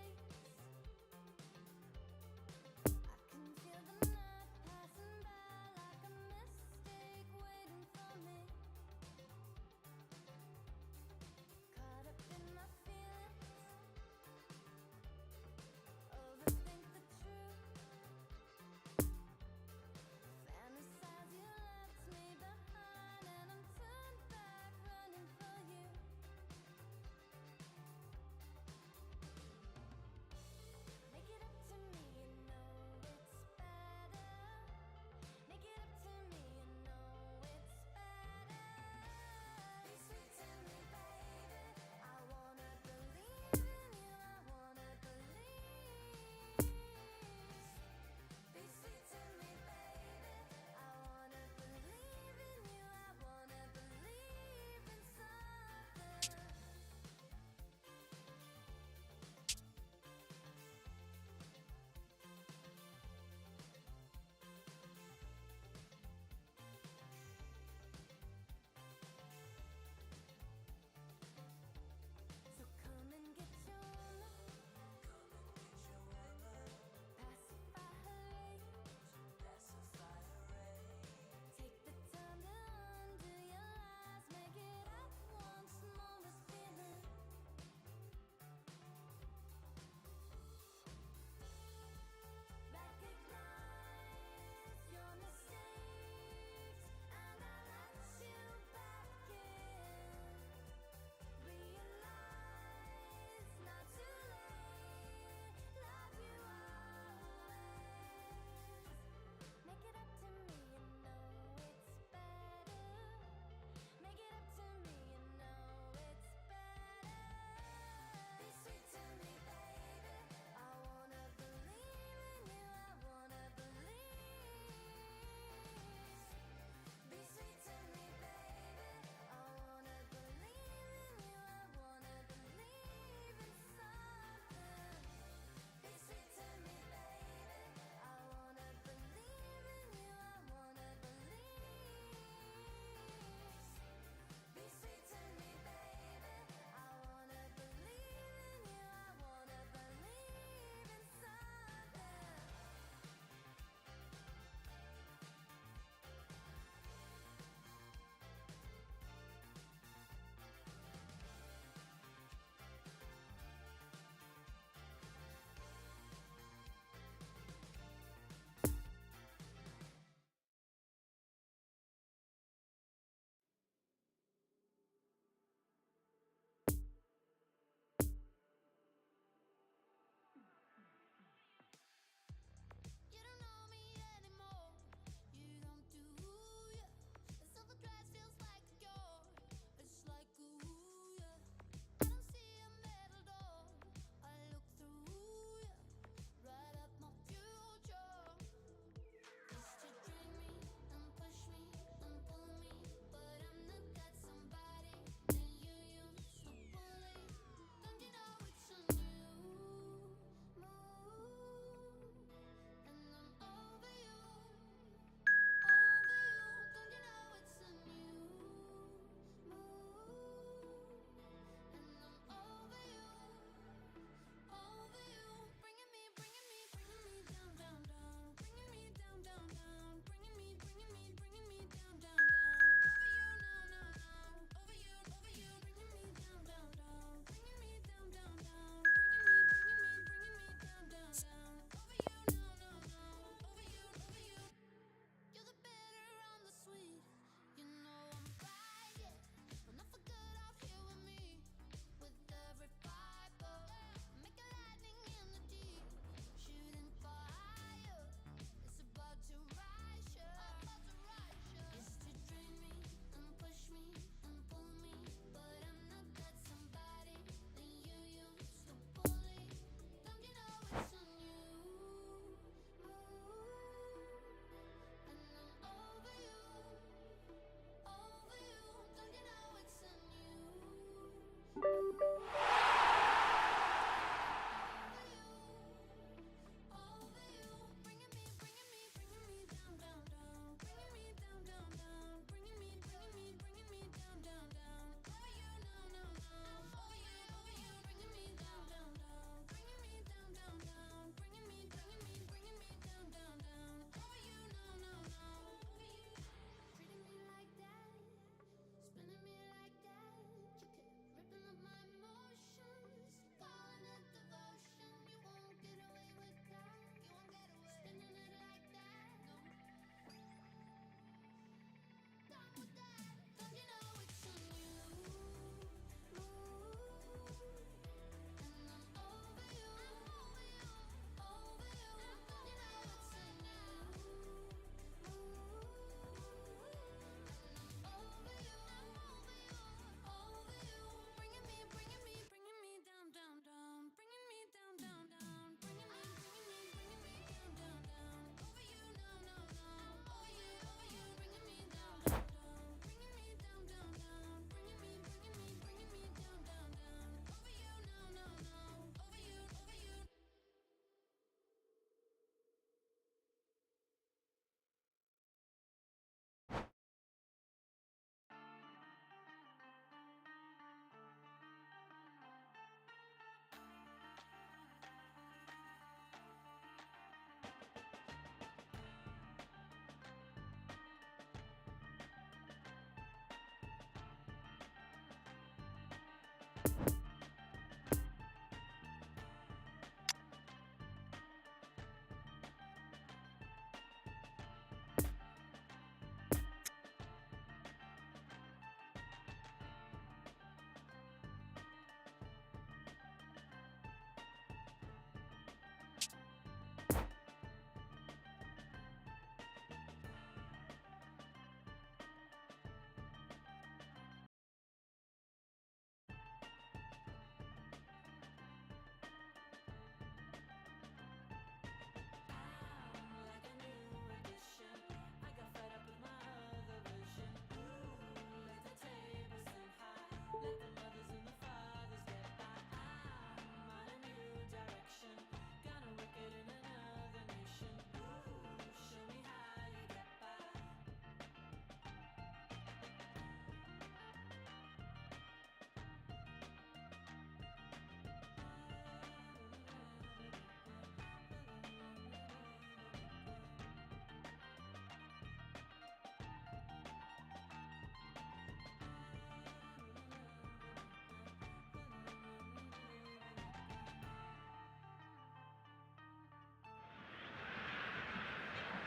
the night passing by like a mistake.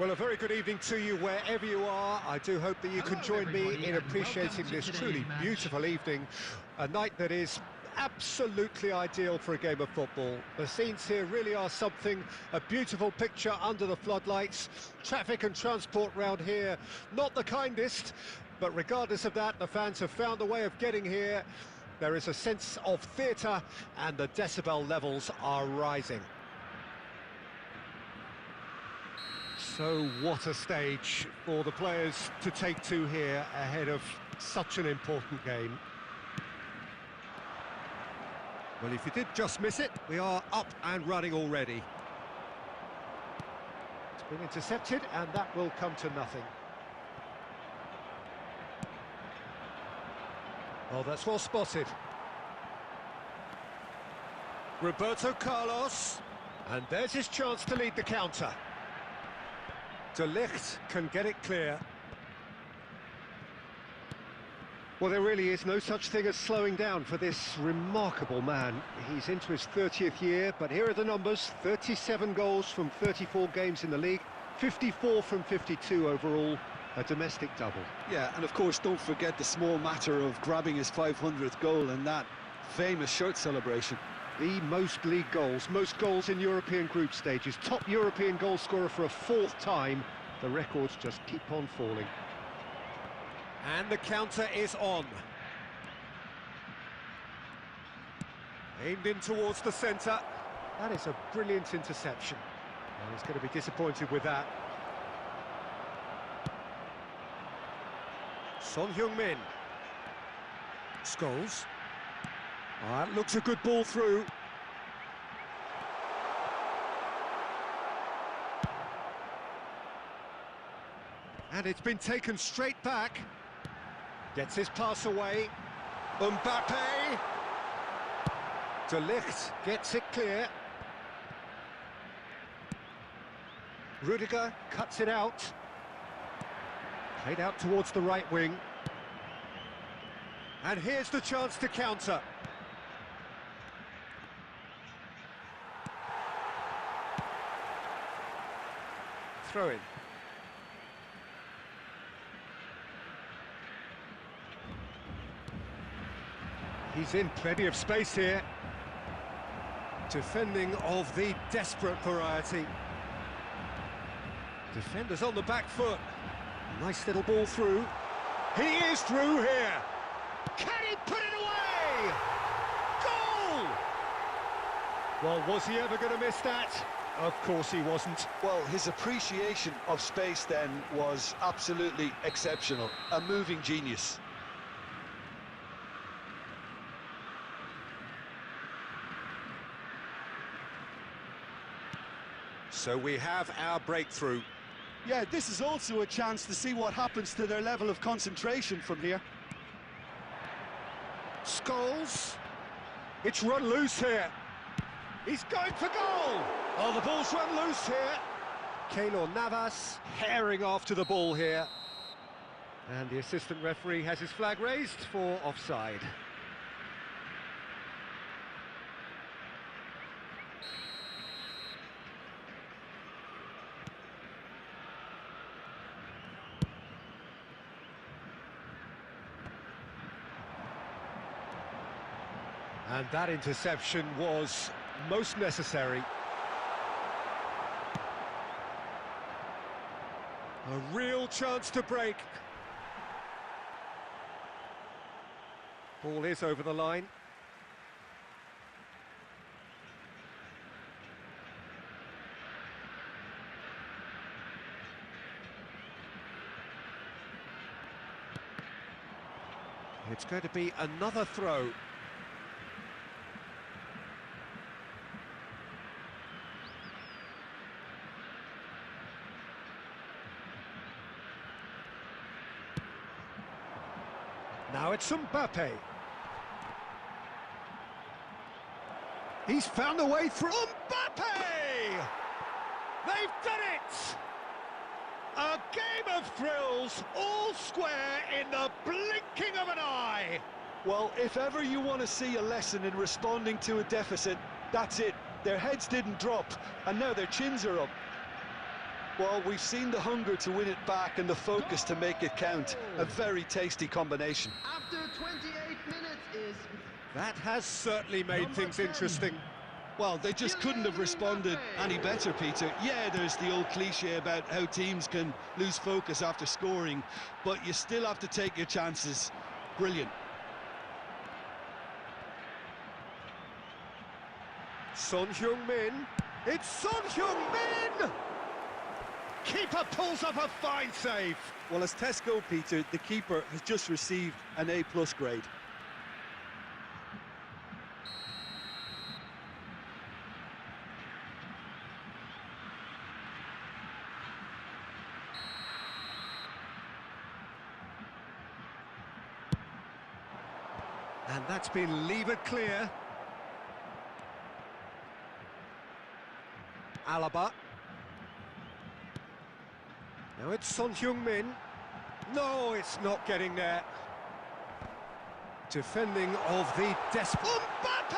Well, a very good evening to you wherever you are. I do hope that you can join me in appreciating this truly beautiful evening, a night that is absolutely ideal for a game of football. The scenes here really are something, a beautiful picture under the floodlights. Traffic and transport round here, not the kindest, but regardless of that, the fans have found a way of getting here. There is a sense of theatre and the decibel levels are rising. So what a stage for the players to take to here ahead of such an important game. Well, if you did just miss it, we are up and running already. It's been intercepted and that will come to nothing. Oh, that's well spotted. Roberto Carlos, and there's his chance to lead the counter. De Ligt can get it clear. Well, there really is no such thing as slowing down for this remarkable man. He's into his 30th year, but here are the numbers. 37 goals from 34 games in the league, 54 from 52 overall, a domestic double. Yeah, and of course, don't forget the small matter of grabbing his 500th goal and that famous shirt celebration. The most league goals, most goals in European group stages, top European goal scorer for a fourth time. The records just keep on falling. And the counter is on. Aimed in towards the centre. That is a brilliant interception. Well, he's going to be disappointed with that. Son Heung-min. Scholes. That looks a good ball through. And it's been taken straight back. Gets his pass away. Mbappe. De Ligt gets it clear. Rudiger cuts it out. Played out towards the right wing. And here's the chance to counter. Throw in. He's in plenty of space here. Defending of the desperate variety. Defenders on the back foot. Nice little ball through. He is through here. Can he put it away? Goal! Well, was he ever going to miss that? Of course he wasn't. Well, his appreciation of space then was absolutely exceptional. A moving genius. So we have our breakthrough. Yeah, this is also a chance to see what happens to their level of concentration from here. Scholes. It's run loose here. He's going for goal. Oh, the ball's run loose here. Keylor Navas herring after the ball here. And the assistant referee has his flag raised for offside. And that interception was most necessary. A real chance to break. Ball is over the line. It's going to be another throw. Now it's Mbappe. He's found a way through. Mbappe! They've done it! A game of thrills, all square in the blinking of an eye. Well, if ever you want to see a lesson in responding to a deficit, that's it. Their heads didn't drop, and now their chins are up. Well, we've seen the hunger to win it back and the focus to make it count. A very tasty combination. After 28 minutes is That has certainly made Number things 10. interesting. Well, they just couldn't have responded any better, Peter. Yeah, there's the old cliche about how teams can lose focus after scoring, but you still have to take your chances. Brilliant. Son Heung-min. It's Son Heung-min! Keeper pulls up a fine save. Well, as tests go, Peter, the keeper has just received an A+ grade. And that's been levered clear. Alaba. Now it's Son Heung-min. No, it's not getting there. Defending of the desperate... Mbappe!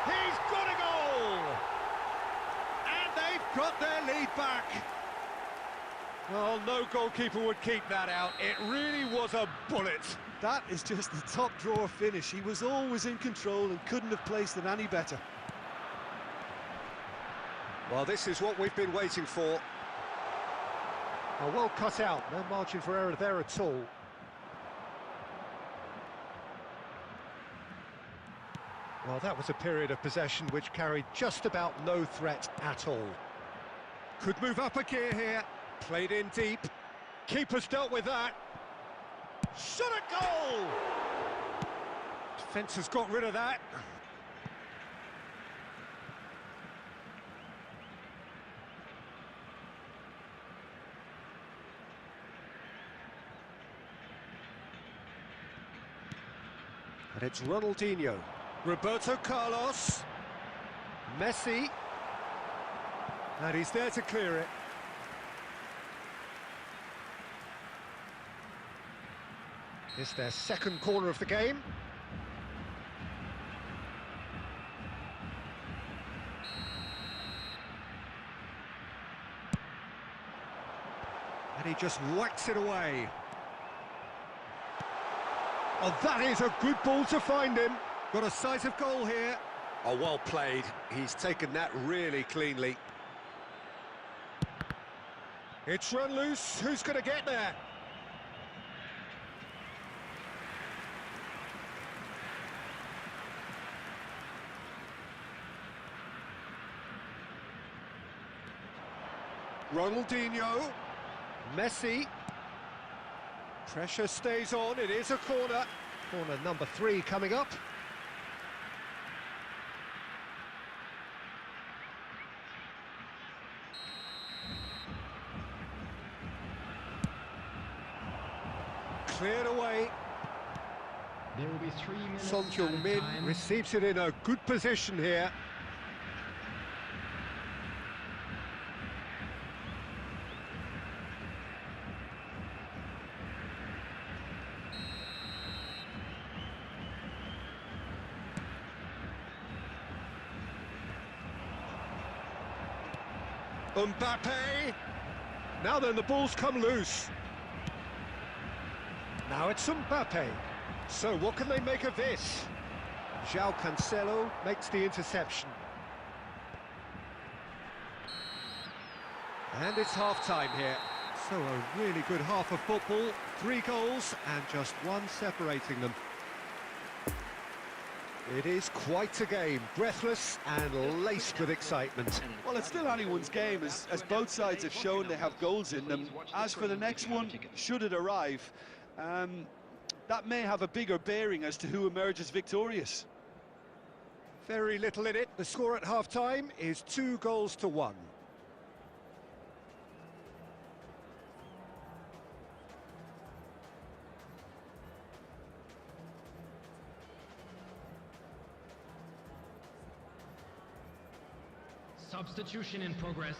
He's got a goal! And they've got their lead back. Well, no goalkeeper would keep that out. It really was a bullet. That is just the top drawer finish. He was always in control and couldn't have placed it any better. Well, this is what we've been waiting for. Well cut out, no margin for error there at all. Well, that was a period of possession which carried just about no threat at all. Could move up a gear here, played in deep. Keeper's dealt with that. Shot a goal! Defence has got rid of that. And it's Ronaldinho, Roberto Carlos, Messi, and he's there to clear it. It's their second corner of the game. And he just whacks it away. Oh, that is a good ball to find him. Got a sight of goal here. Oh, well played. He's taken that really cleanly. It's run loose. Who's going to get there? Ronaldinho. Messi. Pressure stays on, it is a corner. Corner number 3 coming up. Cleared away. There will be 3 minutes. Son Heung-min receives it in a good position here. Mbappe. Now then, the ball's come loose. Now it's Mbappe. So what can they make of this? João Cancelo makes the interception. And it's half-time here. So a really good half of football. 3 goals and just 1 separating them. It is quite a game, breathless and laced with excitement. Well, it's still anyone's game, as both sides have shown they have goals in them. As for the next one, should it arrive, that may have a bigger bearing as to who emerges victorious. Very little in it. The score at half-time is 2-1. Substitution in progress.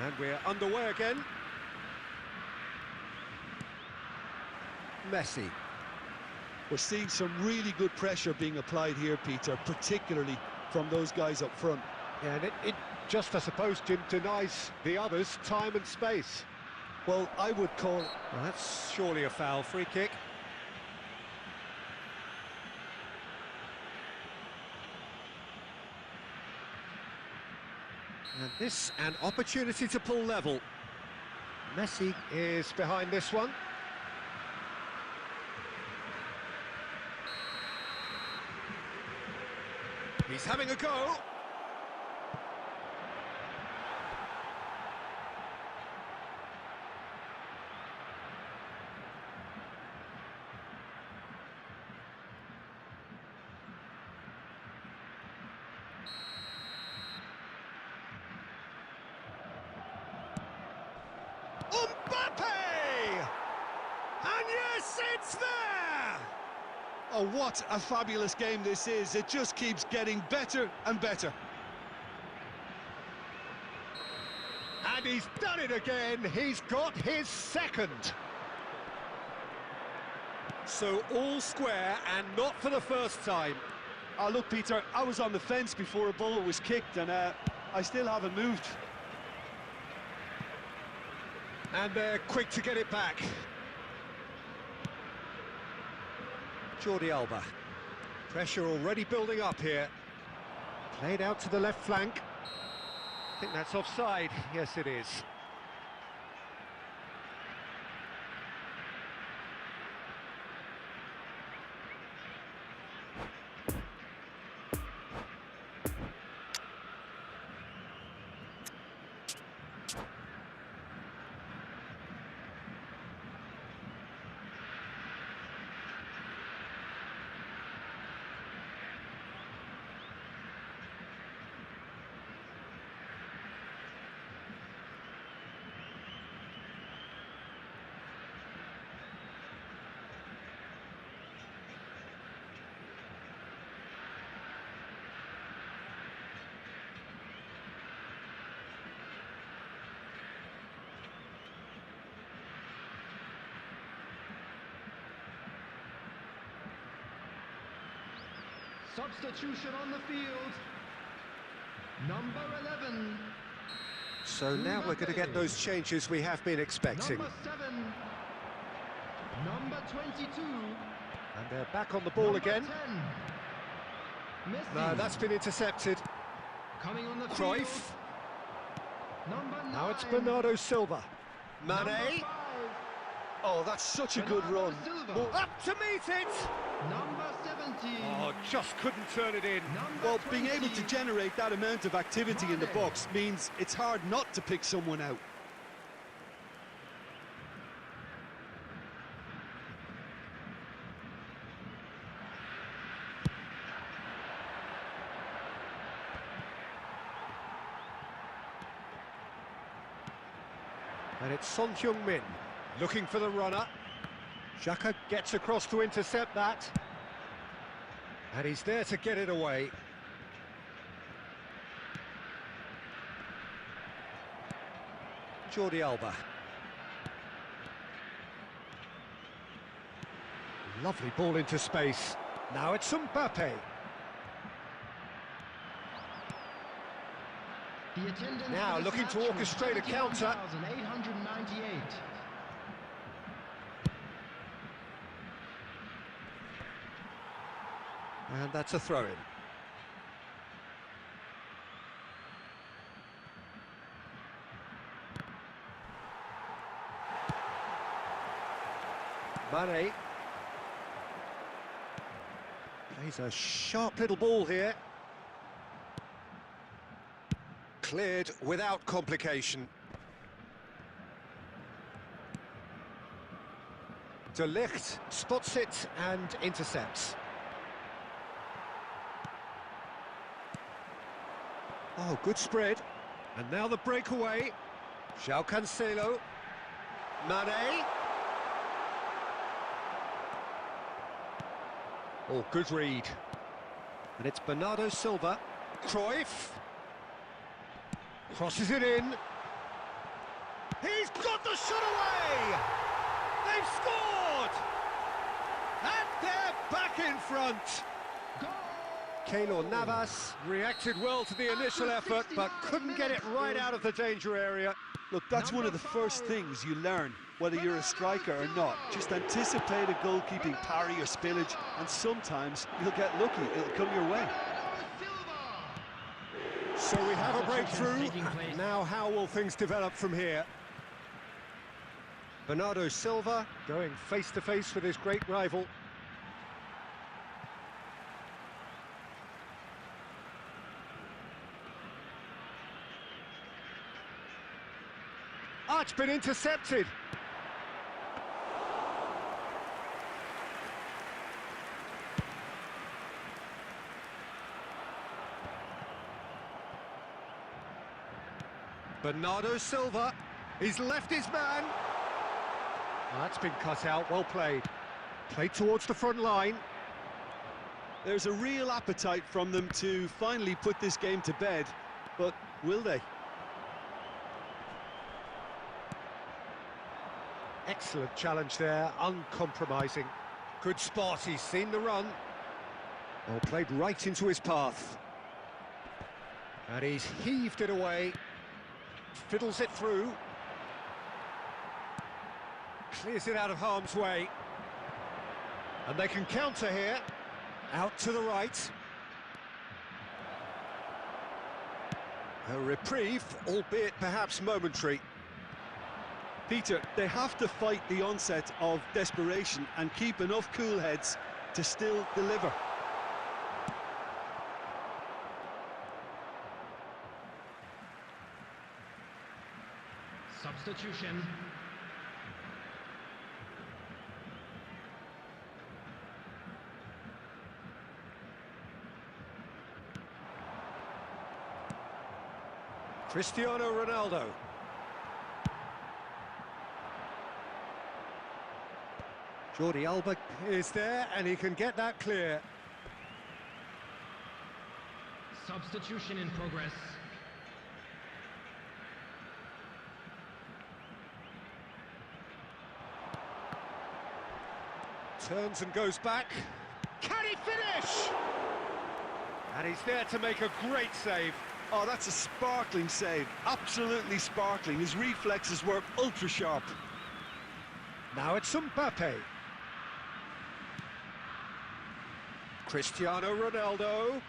And we're underway again. Messi. We're seeing some really good pressure being applied here, Peter, particularly from those guys up front. Yeah, and it just, I suppose, Jim, denies the others time and space. Well, I would call it... Well, that's surely a foul. Free kick. And this, an opportunity to pull level. Messi is behind this one. He's having a go. And yes, it's there! Oh, what a fabulous game this is. It just keeps getting better and better. And he's done it again. He's got his second. So all square, and not for the first time. Oh, look, Peter, I was on the fence before a ball was kicked, and I still haven't moved. And they're quick to get it back. Jordi Alba. Pressure already building up here. Played out to the left flank. I think that's offside. Yes, it is. Substitution on the field. Number 11. So now we're going to get those changes we have been expecting. Number 7. Number 22. And they're back on the ball again. 10. Messi. No, that's been intercepted. Coming on the Cruyff. field. Number 9. Now it's Bernardo Silva. Number Mane. 5. Oh, that's such a good run. Silva. Well, up to meet it! Number 17. Oh, just couldn't turn it in. Number Well, being 20. able to generate that amount of activity in the box means it's hard not to pick someone out. And it's Son Heung-min looking for the runner. Xhaka gets across to intercept that. And he's there to get it away. Jordi Alba. Lovely ball into space. Now it's Mbappe. The attendance Now for this looking to match was orchestrate a counter. 21,898. And that's a throw-in. Mane. Plays a sharp little ball here. Cleared without complication. De Ligt spots it and intercepts. Oh, good spread. And now the breakaway. João Cancelo. Mane. Oh, good read. And it's Bernardo Silva. Cruyff. Crosses it in. He's got the shot away! They've scored! And they're back in front. Keylor Navas reacted well to the initial effort, but couldn't get it right out of the danger area. Look, that's one of the first things you learn, whether you're a striker or not. Just anticipate a goalkeeping parry or spillage, and sometimes you'll get lucky. It'll come your way. So we have a breakthrough. Now how will things develop from here? Bernardo Silva going face-to-face with his great rival. Ah, it's been intercepted. Bernardo Silva, he's left his man. Oh, that's been cut out, well played. Played towards the front line. There's a real appetite from them to finally put this game to bed, but will they? Excellent challenge there, uncompromising. Good spot, he's seen the run. Oh, played right into his path. And he's heaved it away. Fiddles it through. Clears it out of harm's way. And they can counter here. Out to the right. A reprieve, albeit perhaps momentary. Peter, they have to fight the onset of desperation and keep enough cool heads to still deliver. Substitution. Cristiano Ronaldo. Jordi Alba is there, and he can get that clear. Substitution in progress. Turns and goes back. Can he finish? And he's there to make a great save. Oh, that's a sparkling save. Absolutely sparkling. His reflexes were ultra sharp. Now it's Mbappe. Cristiano Ronaldo.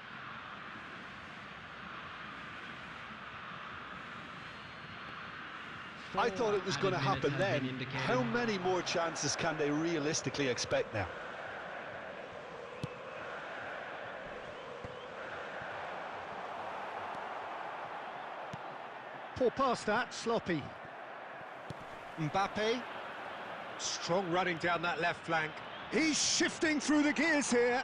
I thought it was going to happen then. How many more chances can they realistically expect now? Poor pass that, sloppy. Mbappe. Strong running down that left flank. He's shifting through the gears here.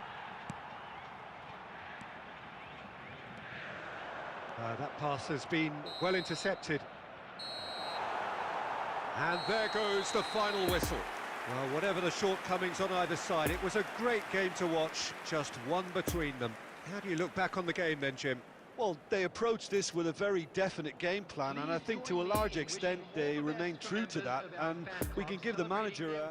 That pass has been well intercepted. And there goes the final whistle. Well, whatever the shortcomings on either side, it was a great game to watch, just one between them. How do you look back on the game then, Jim? Well, they approached this with a very definite game plan, and I think to a large extent they remained true to that, and we can give the manager a...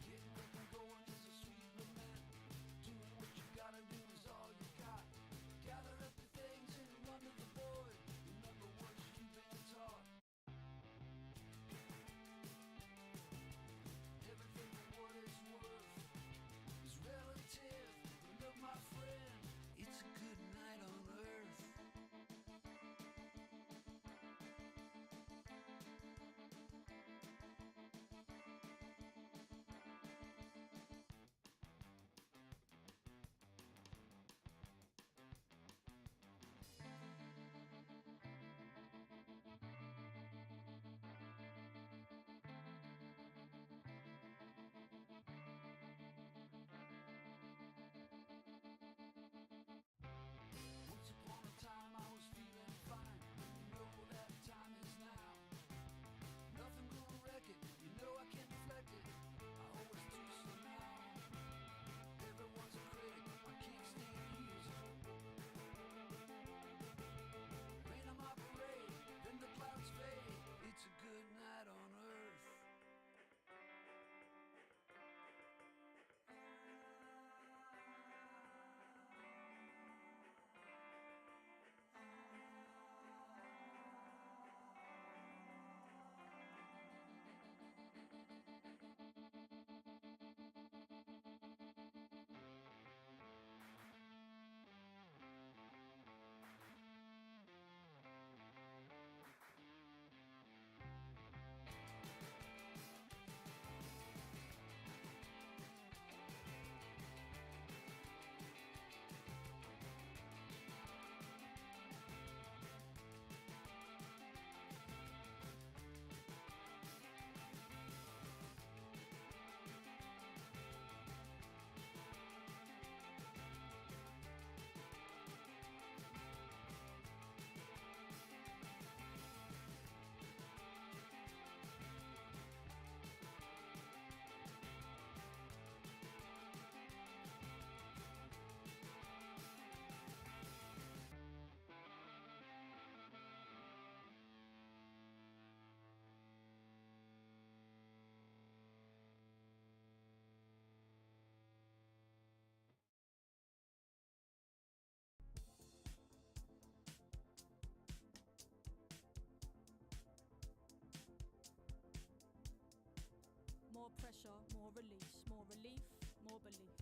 Getting up and going is a sweet lament. Doing what you gotta do. pressure, more release, more relief, more belief.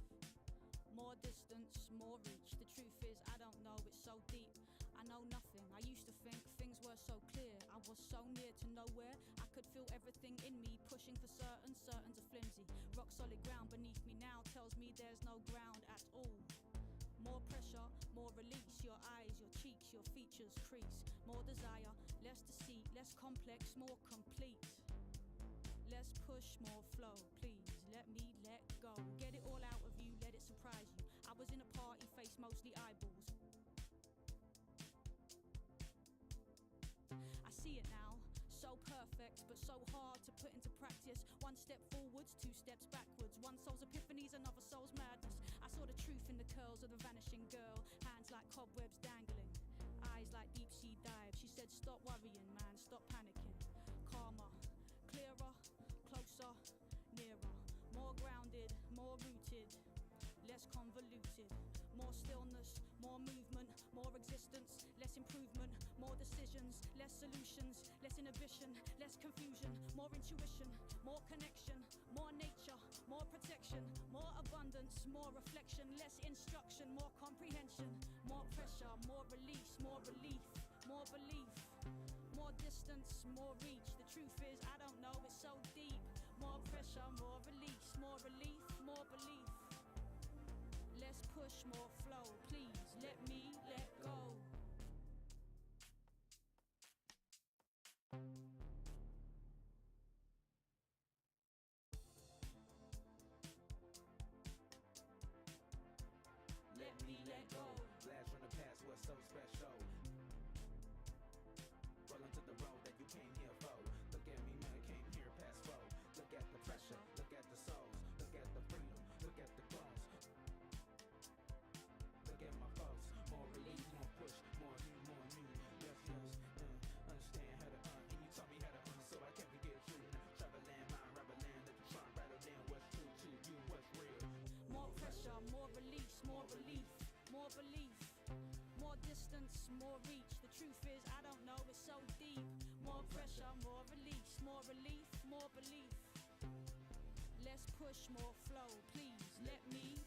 More distance, more reach. The truth is, I don't know, it's so deep. I know nothing. I used to think things were so clear. I was so near to nowhere. I could feel everything in me, pushing for certain, certain's are flimsy. Rock solid ground beneath me now tells me there's no ground at all. More pressure, more release. Your eyes, your cheeks, your features crease. More desire, less deceit, less complex, more complete. Less push, more flow, please let me let go. Get it all out of you, let it surprise you. I was in a party, face mostly eyeballs. I see it now, so perfect, but so hard to put into practice. One step forwards, two steps backwards. One soul's epiphanies, another soul's madness. I saw the truth in the curls of the vanishing girl. Hands like cobwebs dangling, eyes like deep sea dives. She said, stop worrying, man, stop panicking. Calmer, clearer, closer, nearer. More grounded, more rooted, less convoluted. More stillness, more movement, more existence, less improvement, more decisions, less solutions, less inhibition, less confusion, more intuition, more connection, more nature, more protection, more abundance, more reflection, less instruction, more comprehension, more pressure, more release, more relief, more belief, more distance, more reach. The truth is, I don't know, it's so deep. More pressure, more release, more relief, more belief. Less push, more flow, please let me let go. Let me let go. Blast from the past was so special. Rolling to the road that you came here for. Look at me, man, came here past foe. Look at the pressure, look at the souls, look at the freedom, look at the clones. Look at my folks, more release, more push, more you, more me. Yes, yes, understand how to and you taught me how to so I can't forget you. Travel land, mind, rubber land, let you try, rattle down what's true to you, what's real. More pressure, more release, more relief, more belief. More distance, more reach. The truth is, I don't know, it's so deep. More pressure, more release, more relief, more belief. Less push, more flow, please let me